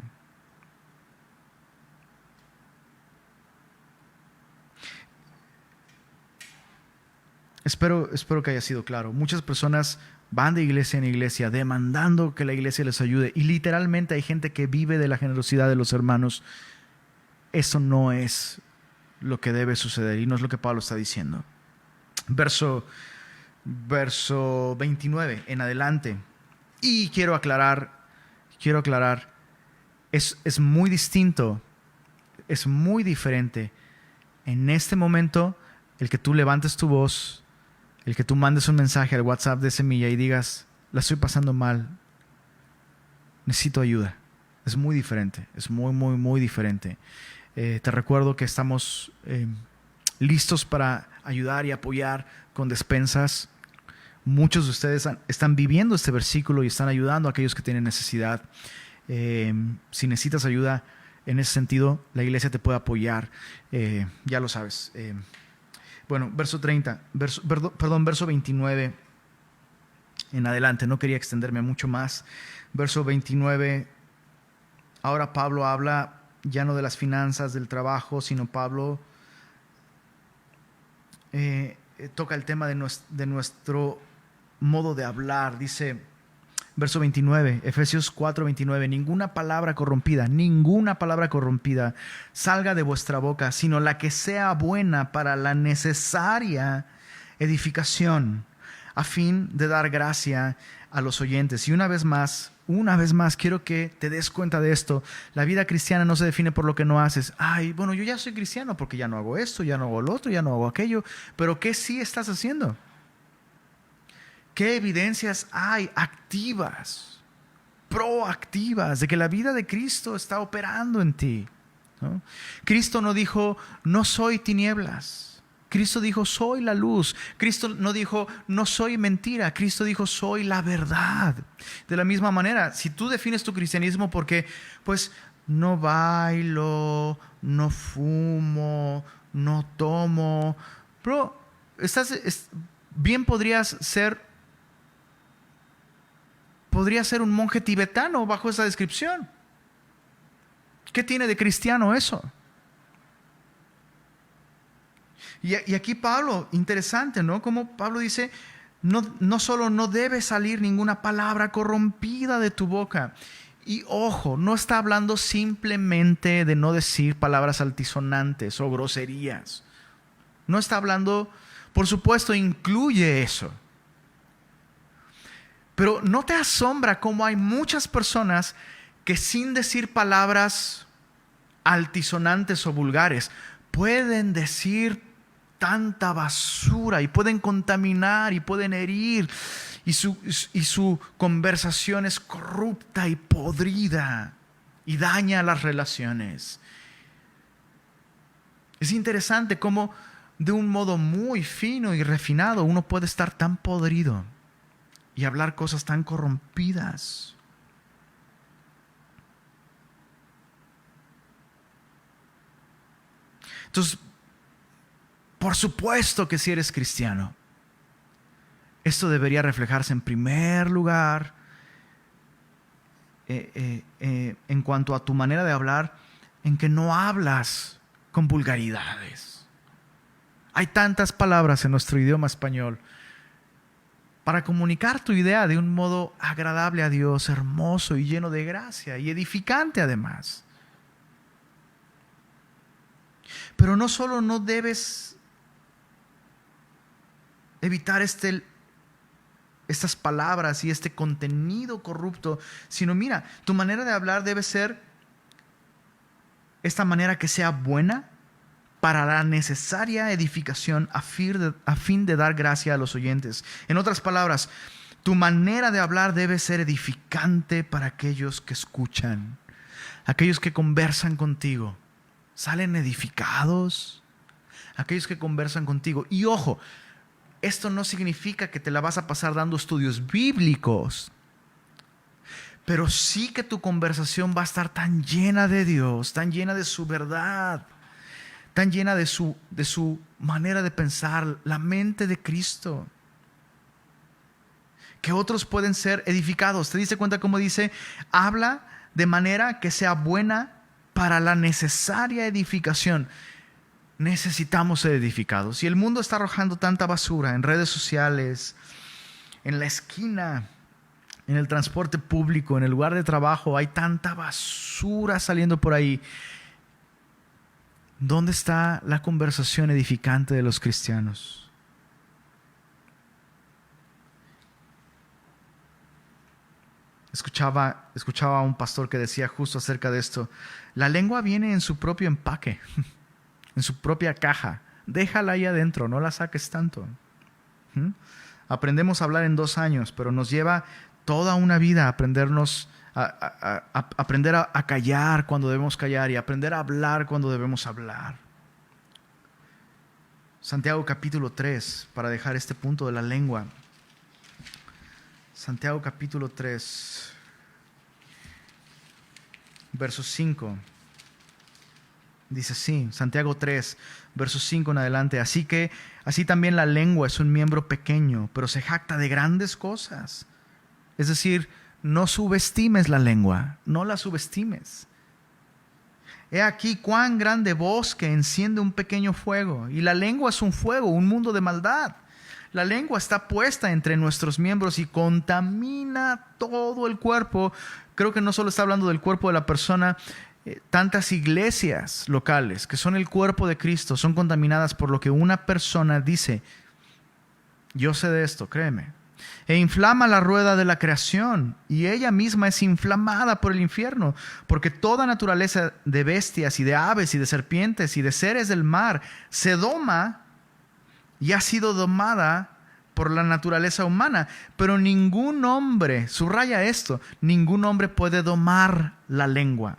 Espero que haya sido claro. Muchas personas van de iglesia en iglesia demandando que la iglesia les ayude y literalmente hay gente que vive de la generosidad de los hermanos. Eso no es lo que debe suceder y no es lo que Pablo está diciendo. Verso 29 en adelante. Y quiero aclarar, es muy distinto, es muy diferente en este momento el que tú levantes tu voz, el que tú mandes un mensaje al WhatsApp de Semilla y digas, la estoy pasando mal, necesito ayuda. Es muy diferente, es muy, muy, muy diferente. Te recuerdo que estamos listos para ayudar y apoyar con despensas. Muchos de ustedes están viviendo este versículo y están ayudando a aquellos que tienen necesidad. Si necesitas ayuda en ese sentido, la iglesia te puede apoyar. Ya lo sabes. Bueno, verso 29 en adelante. No quería extenderme mucho más. Verso 29. Ahora Pablo habla ya no de las finanzas, del trabajo, sino Pablo toca el tema de nuestro modo de hablar. Dice, verso 29, Efesios 4, 29. Ninguna palabra corrompida salga de vuestra boca, sino la que sea buena para la necesaria edificación, a fin de dar gracia a los oyentes. Y una vez más, quiero que te des cuenta de esto. La vida cristiana no se define por lo que no haces. Ay, bueno, yo ya soy cristiano porque ya no hago esto, ya no hago lo otro, ya no hago aquello. Pero ¿qué sí estás haciendo? ¿Qué evidencias hay activas, proactivas, de que la vida de Cristo está operando en ti? ¿No? Cristo no dijo, no soy tinieblas. Cristo dijo, soy la luz. Cristo no dijo, no soy mentira. Cristo dijo, soy la verdad. De la misma manera, si tú defines tu cristianismo porque, pues, no bailo, no fumo, no tomo, bro, bien podrías ser un monje tibetano bajo esa descripción. ¿Qué tiene de cristiano eso? Y aquí Pablo, interesante, ¿no? Como Pablo dice, no solo no debe salir ninguna palabra corrompida de tu boca. Y ojo, no está hablando simplemente de no decir palabras altisonantes o groserías. No está hablando, por supuesto, incluye eso. Pero ¿no te asombra cómo hay muchas personas que sin decir palabras altisonantes o vulgares pueden decir tanta basura y pueden contaminar y pueden herir y su conversación es corrupta y podrida y daña las relaciones? Es interesante cómo de un modo muy fino y refinado uno puede estar tan podrido y hablar cosas tan corrompidas. Entonces, por supuesto que si eres cristiano, esto debería reflejarse en primer lugar en cuanto a tu manera de hablar, en que no hablas con vulgaridades. Hay tantas palabras en nuestro idioma español para comunicar tu idea de un modo agradable a Dios, hermoso y lleno de gracia y edificante además. Pero no solo no debes evitar estas palabras y este contenido corrupto, sino mira, tu manera de hablar debe ser esta manera que sea buena para la necesaria edificación a fin de dar gracia a los oyentes. En otras palabras, tu manera de hablar debe ser edificante para aquellos que escuchan, aquellos que conversan contigo. Salen edificados, aquellos que conversan contigo. Y ojo, esto no significa que te la vas a pasar dando estudios bíblicos, pero sí que tu conversación va a estar tan llena de Dios, tan llena de su verdad, tan llena de su manera de pensar, la mente de Cristo, que otros pueden ser edificados. ¿Te diste cuenta cómo dice? Habla de manera que sea buena para la necesaria edificación. Necesitamos ser edificados. Y el mundo está arrojando tanta basura en redes sociales, en la esquina, en el transporte público, en el lugar de trabajo. Hay tanta basura saliendo por ahí. ¿Dónde está la conversación edificante de los cristianos? Escuchaba a un pastor que decía justo acerca de esto: la lengua viene en su propio empaque, en su propia caja. Déjala ahí adentro, no la saques tanto. Aprendemos a hablar en 2 años, pero nos lleva toda una vida aprender a callar cuando debemos callar y aprender a hablar cuando debemos hablar. Santiago capítulo 3, para dejar este punto de la lengua. Santiago capítulo 3, verso 5. Dice así, Santiago 3, verso 5 en adelante: así también la lengua es un miembro pequeño, pero se jacta de grandes cosas. Es decir, no subestimes la lengua, no la subestimes. He aquí cuán grande bosque enciende un pequeño fuego, y la lengua es un fuego, un mundo de maldad. La lengua está puesta entre nuestros miembros y contamina todo el cuerpo. Creo que no solo está hablando del cuerpo de la persona. Tantas iglesias locales que son el cuerpo de Cristo son contaminadas por lo que una persona dice. Yo sé de esto, créeme. E inflama la rueda de la creación, y ella misma es inflamada por el infierno, porque toda naturaleza de bestias y de aves y de serpientes y de seres del mar se doma y ha sido domada por la naturaleza humana. Pero ningún hombre, subraya esto, ningún hombre puede domar la lengua.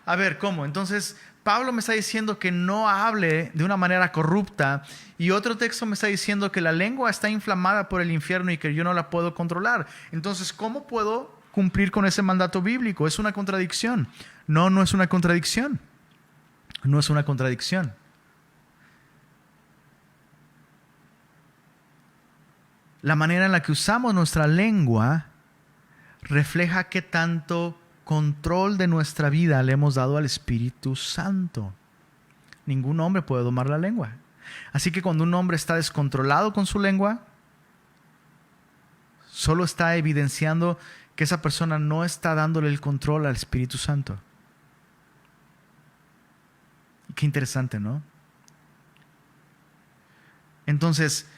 A ver, ¿cómo? Entonces, Pablo me está diciendo que no hable de una manera corrupta, y otro texto me está diciendo que la lengua está inflamada por el infierno y que yo no la puedo controlar. Entonces, ¿cómo puedo cumplir con ese mandato bíblico? ¿Es una contradicción? No, no es una contradicción. No es una contradicción. La manera en la que usamos nuestra lengua refleja qué tanto control de nuestra vida le hemos dado al Espíritu Santo. Ningún hombre puede domar la lengua. Así que cuando un hombre está descontrolado con su lengua, solo está evidenciando que esa persona no está dándole el control al Espíritu Santo. Qué interesante, ¿no? Entonces,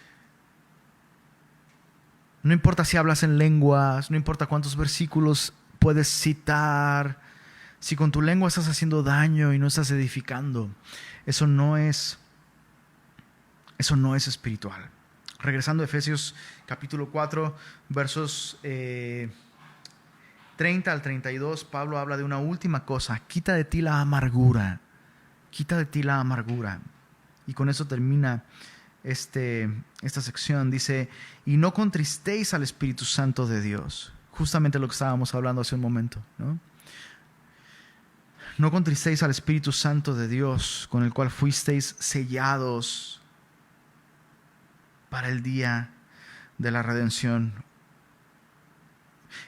no importa si hablas en lenguas, no importa cuántos versículos puedes citar, si con tu lengua estás haciendo daño y no estás edificando, eso no es espiritual. Regresando a Efesios capítulo 4, versos 30 al 32, Pablo habla de una última cosa: quita de ti la amargura, quita de ti la amargura. Y con eso termina esta sección. Dice: y no contristéis al Espíritu Santo de Dios. Justamente lo que estábamos hablando hace un momento, ¿no? No contristéis al Espíritu Santo de Dios, con el cual fuisteis sellados para el día de la redención.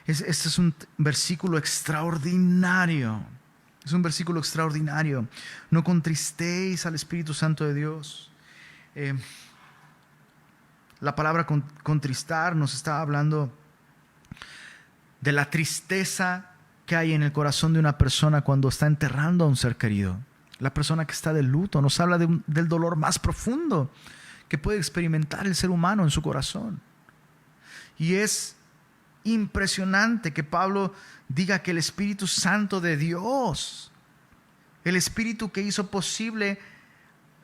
Este es un versículo extraordinario. Es un versículo extraordinario. No contristéis al Espíritu Santo de Dios. La palabra contristar nos está hablando de la tristeza que hay en el corazón de una persona cuando está enterrando a un ser querido. La persona que está de luto nos habla del dolor más profundo que puede experimentar el ser humano en su corazón. Y es impresionante que Pablo diga que el Espíritu Santo de Dios, el Espíritu que hizo posible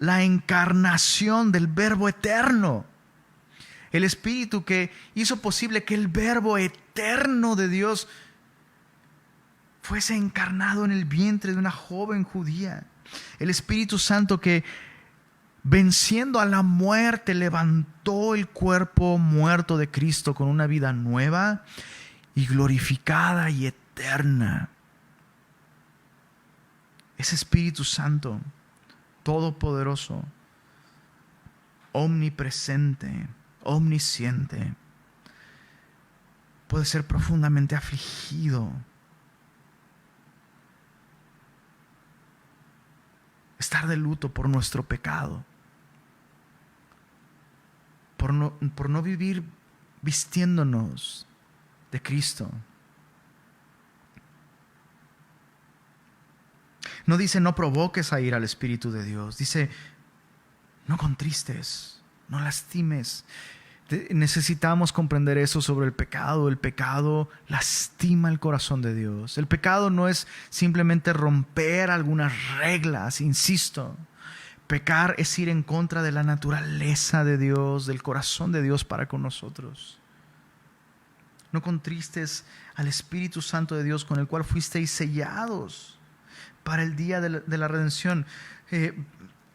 la encarnación del Verbo eterno, el Espíritu que hizo posible que el Verbo eterno de Dios fuese encarnado en el vientre de una joven judía. El Espíritu Santo que, venciendo a la muerte, levantó el cuerpo muerto de Cristo con una vida nueva y glorificada y eterna. Ese Espíritu Santo, todopoderoso, omnipresente, omnisciente, puede ser profundamente afligido, estar de luto por nuestro pecado, por no vivir vistiéndonos de Cristo. No dice no provoques a ir al Espíritu de Dios, dice no contristes, no lastimes. Necesitamos comprender eso sobre el pecado. El pecado lastima el corazón de Dios. El pecado no es simplemente romper algunas reglas, insisto. Pecar es ir en contra de la naturaleza de Dios, del corazón de Dios para con nosotros. No contristes al Espíritu Santo de Dios, con el cual fuisteis sellados para el día de la redención.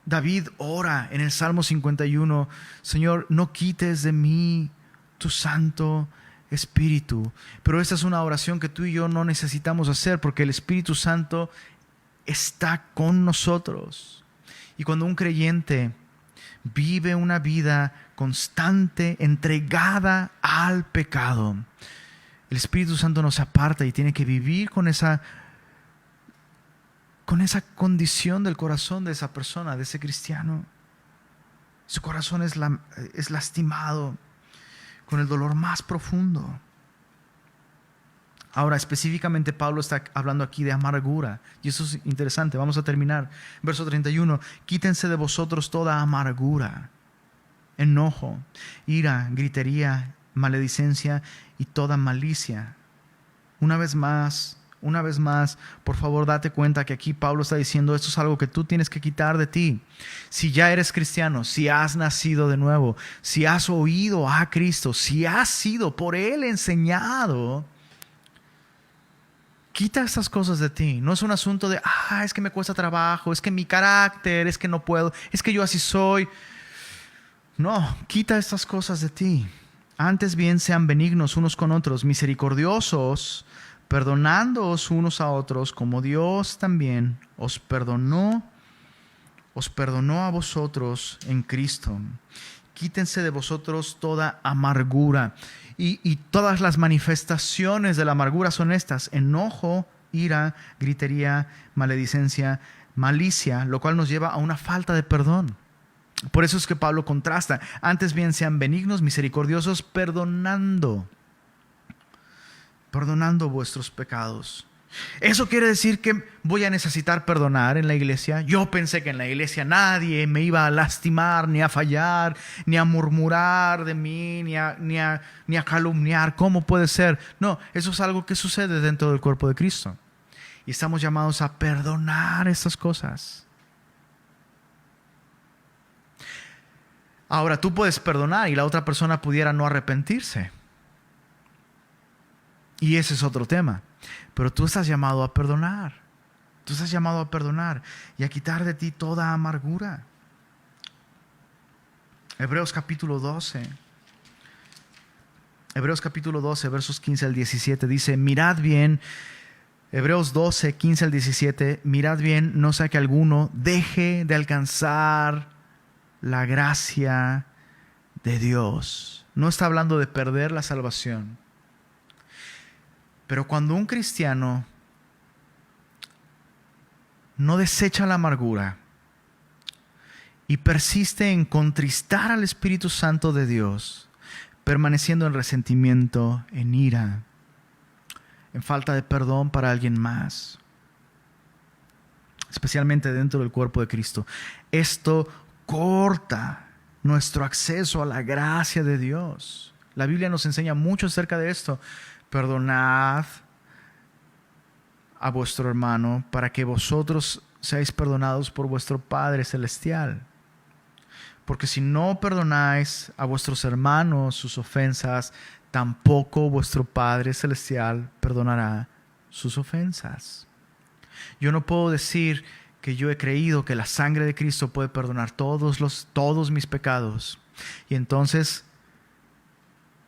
David ora en el Salmo 51, Señor, no quites de mí tu Santo Espíritu. Pero esta es una oración que tú y yo no necesitamos hacer, porque el Espíritu Santo está con nosotros. Y cuando un creyente vive una vida constante, entregada al pecado, el Espíritu Santo nos aparta y tiene que vivir con esa condición del corazón de esa persona, de ese cristiano. Su corazón es lastimado con el dolor más profundo. Ahora, específicamente Pablo está hablando aquí de amargura. Y eso es interesante. Vamos a terminar. Verso 31. Quítense de vosotros toda amargura, enojo, ira, gritería, maledicencia y toda malicia. Una vez más, por favor, date cuenta que aquí Pablo está diciendo esto es algo que tú tienes que quitar de ti. Si ya eres cristiano, si has nacido de nuevo, si has oído a Cristo, si has sido por Él enseñado, quita estas cosas de ti. No es un asunto de, es que me cuesta trabajo, es que mi carácter, es que no puedo, es que yo así soy. No, quita estas cosas de ti. Antes bien sean benignos unos con otros, misericordiosos, perdonándoos unos a otros, como Dios también os perdonó a vosotros en Cristo. Quítense de vosotros toda amargura. Y todas las manifestaciones de la amargura son estas: enojo, ira, gritería, maledicencia, malicia, lo cual nos lleva a una falta de perdón. Por eso es que Pablo contrasta: antes bien sean benignos, misericordiosos, perdonando vuestros pecados. ¿Eso quiere decir que voy a necesitar perdonar en la iglesia? Yo pensé que en la iglesia nadie me iba a lastimar, ni a fallar, ni a murmurar de mí, ni a calumniar. ¿Cómo puede ser? No, eso es algo que sucede dentro del cuerpo de Cristo. Y estamos llamados a perdonar estas cosas. Ahora, tú puedes perdonar y la otra persona pudiera no arrepentirse. Y ese es otro tema. Pero tú estás llamado a perdonar. Tú estás llamado a perdonar y a quitar de ti toda amargura. Hebreos capítulo 12. Hebreos capítulo 12, versos 15 al 17 dice: mirad bien, Hebreos 12, 15 al 17, mirad bien, no sea que alguno deje de alcanzar la gracia de Dios. No está hablando de perder la salvación. Pero cuando un cristiano no desecha la amargura y persiste en contristar al Espíritu Santo de Dios, permaneciendo en resentimiento, en ira, en falta de perdón para alguien más, especialmente dentro del cuerpo de Cristo, esto corta nuestro acceso a la gracia de Dios. La Biblia nos enseña mucho acerca de esto. Perdonad a vuestro hermano para que vosotros seáis perdonados por vuestro Padre Celestial. Porque si no perdonáis a vuestros hermanos sus ofensas, tampoco vuestro Padre Celestial perdonará sus ofensas. Yo no puedo decir que yo he creído que la sangre de Cristo puede perdonar todos mis pecados y entonces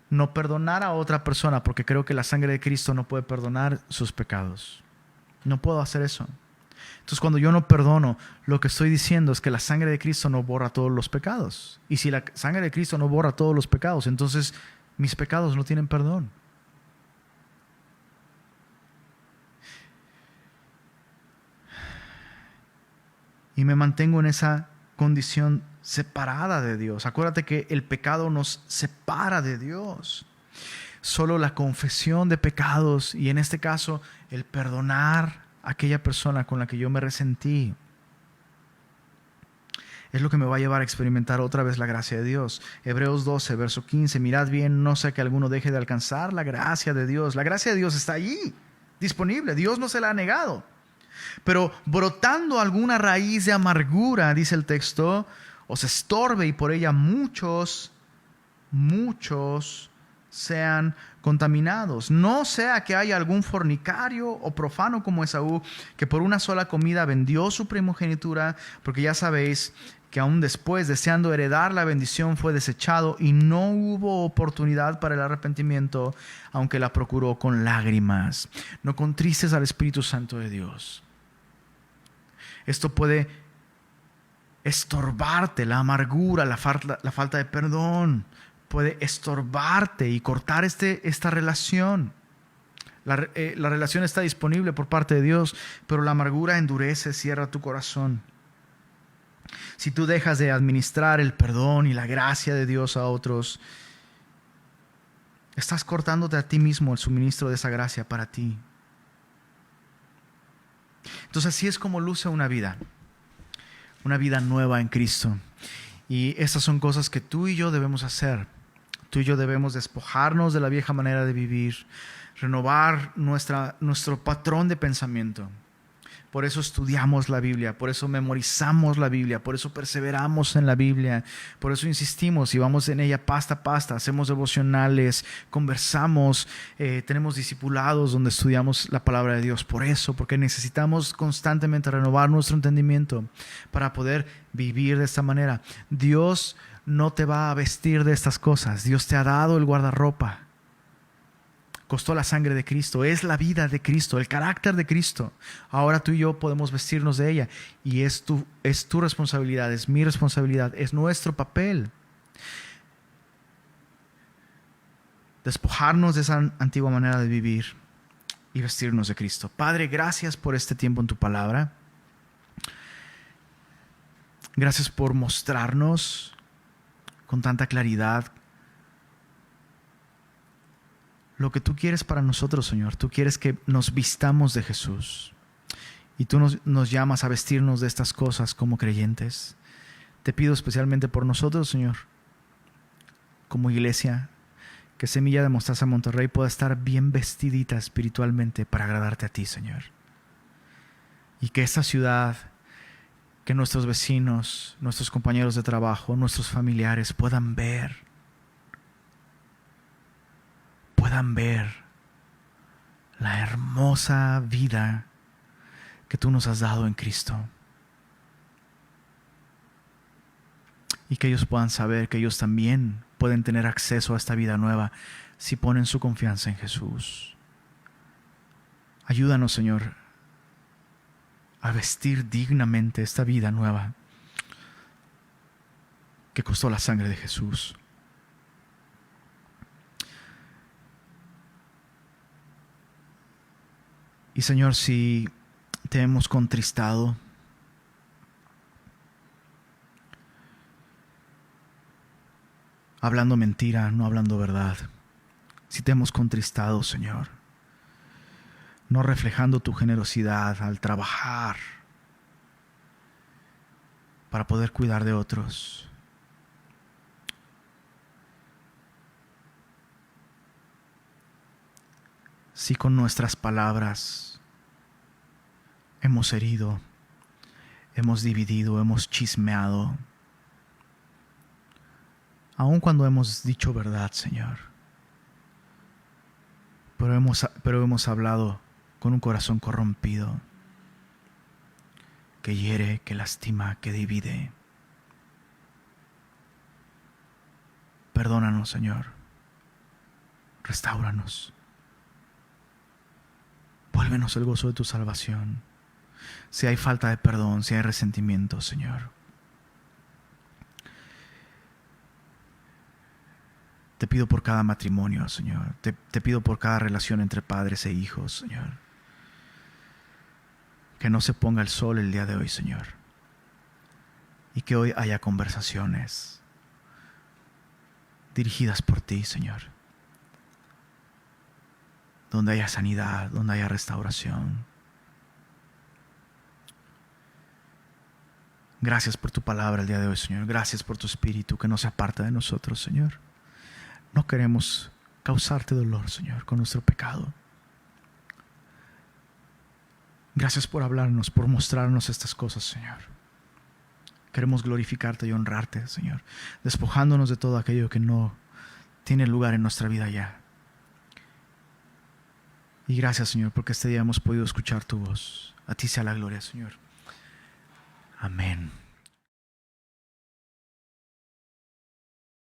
no perdonar a otra persona porque creo que la sangre de Cristo no puede perdonar sus pecados. No puedo hacer eso. Entonces, cuando yo no perdono, lo que estoy diciendo es que la sangre de Cristo no borra todos los pecados. Y si la sangre de Cristo no borra todos los pecados, entonces mis pecados no tienen perdón. Y me mantengo en esa condición separada de Dios. Acuérdate que el pecado nos separa de Dios. Solo la confesión de pecados y en este caso el perdonar a aquella persona con la que yo me resentí es lo que me va a llevar a experimentar otra vez la gracia de Dios. Hebreos 12, verso 15. Mirad bien, no sea que alguno deje de alcanzar la gracia de Dios. La gracia de Dios está allí, disponible. Dios no se la ha negado. Pero brotando alguna raíz de amargura, dice el texto, os estorbe y por ella muchos sean contaminados. No sea que haya algún fornicario o profano como Esaú, que por una sola comida vendió su primogenitura, porque ya sabéis que aún después, deseando heredar la bendición, fue desechado y no hubo oportunidad para el arrepentimiento, aunque la procuró con lágrimas. No contristes al Espíritu Santo de Dios. Esto puede estorbarte, la amargura, la falta de perdón. Puede estorbarte y cortar esta relación. La relación está disponible por parte de Dios, pero la amargura endurece, cierra tu corazón. Si tú dejas de administrar el perdón y la gracia de Dios a otros, estás cortándote a ti mismo el suministro de esa gracia para ti. Entonces así es como luce una vida nueva en Cristo. Y esas son cosas que tú y yo debemos hacer. Tú y yo debemos despojarnos de la vieja manera de vivir, renovar nuestro patrón de pensamiento. Por eso estudiamos la Biblia, por eso memorizamos la Biblia, por eso perseveramos en la Biblia, por eso insistimos y vamos en ella pasta a pasta, hacemos devocionales, conversamos, tenemos discipulados donde estudiamos la palabra de Dios. Por eso, porque necesitamos constantemente renovar nuestro entendimiento para poder vivir de esta manera. Dios no te va a vestir de estas cosas. Dios te ha dado el guardarropa. Costó la sangre de Cristo, es la vida de Cristo, el carácter de Cristo. Ahora tú y yo podemos vestirnos de ella y es tu responsabilidad, es mi responsabilidad, es nuestro papel. Despojarnos de esa antigua manera de vivir y vestirnos de Cristo. Padre, gracias por este tiempo en tu palabra. Gracias por mostrarnos con tanta claridad lo que tú quieres para nosotros, Señor. Tú quieres que nos vistamos de Jesús. Y tú nos llamas a vestirnos de estas cosas como creyentes. Te pido especialmente por nosotros, Señor, como iglesia, que Semilla de Mostaza Monterrey pueda estar bien vestidita espiritualmente para agradarte a ti, Señor. Y que esta ciudad, que nuestros vecinos, nuestros compañeros de trabajo, nuestros familiares puedan ver la hermosa vida que tú nos has dado en Cristo. Y que ellos puedan saber que ellos también pueden tener acceso a esta vida nueva si ponen su confianza en Jesús. Ayúdanos, Señor, a vestir dignamente esta vida nueva que costó la sangre de Jesús. Y Señor, si te hemos contristado, hablando mentira, no hablando verdad, si te hemos contristado, Señor, no reflejando tu generosidad al trabajar para poder cuidar de otros, si con nuestras palabras hemos herido, hemos dividido, hemos chismeado, aun cuando hemos dicho verdad, Señor, pero hemos hablado con un corazón corrompido, que hiere, que lastima, que divide. Perdónanos, Señor. Restáuranos. Vuélvenos el gozo de tu salvación. Si hay falta de perdón, si hay resentimiento, Señor, te pido por cada matrimonio, Señor. Te pido por cada relación entre padres e hijos, Señor. Que no se ponga el sol el día de hoy, Señor. Y que hoy haya conversaciones dirigidas por ti, Señor. Donde haya sanidad, donde haya restauración. Gracias por tu palabra el día de hoy, Señor. Gracias por tu Espíritu que no se aparta de nosotros, Señor. No queremos causarte dolor, Señor, con nuestro pecado. Gracias por hablarnos, por mostrarnos estas cosas, Señor. Queremos glorificarte y honrarte, Señor, despojándonos de todo aquello que no tiene lugar en nuestra vida ya. Y gracias, Señor, porque este día hemos podido escuchar tu voz. A ti sea la gloria, Señor. Amén.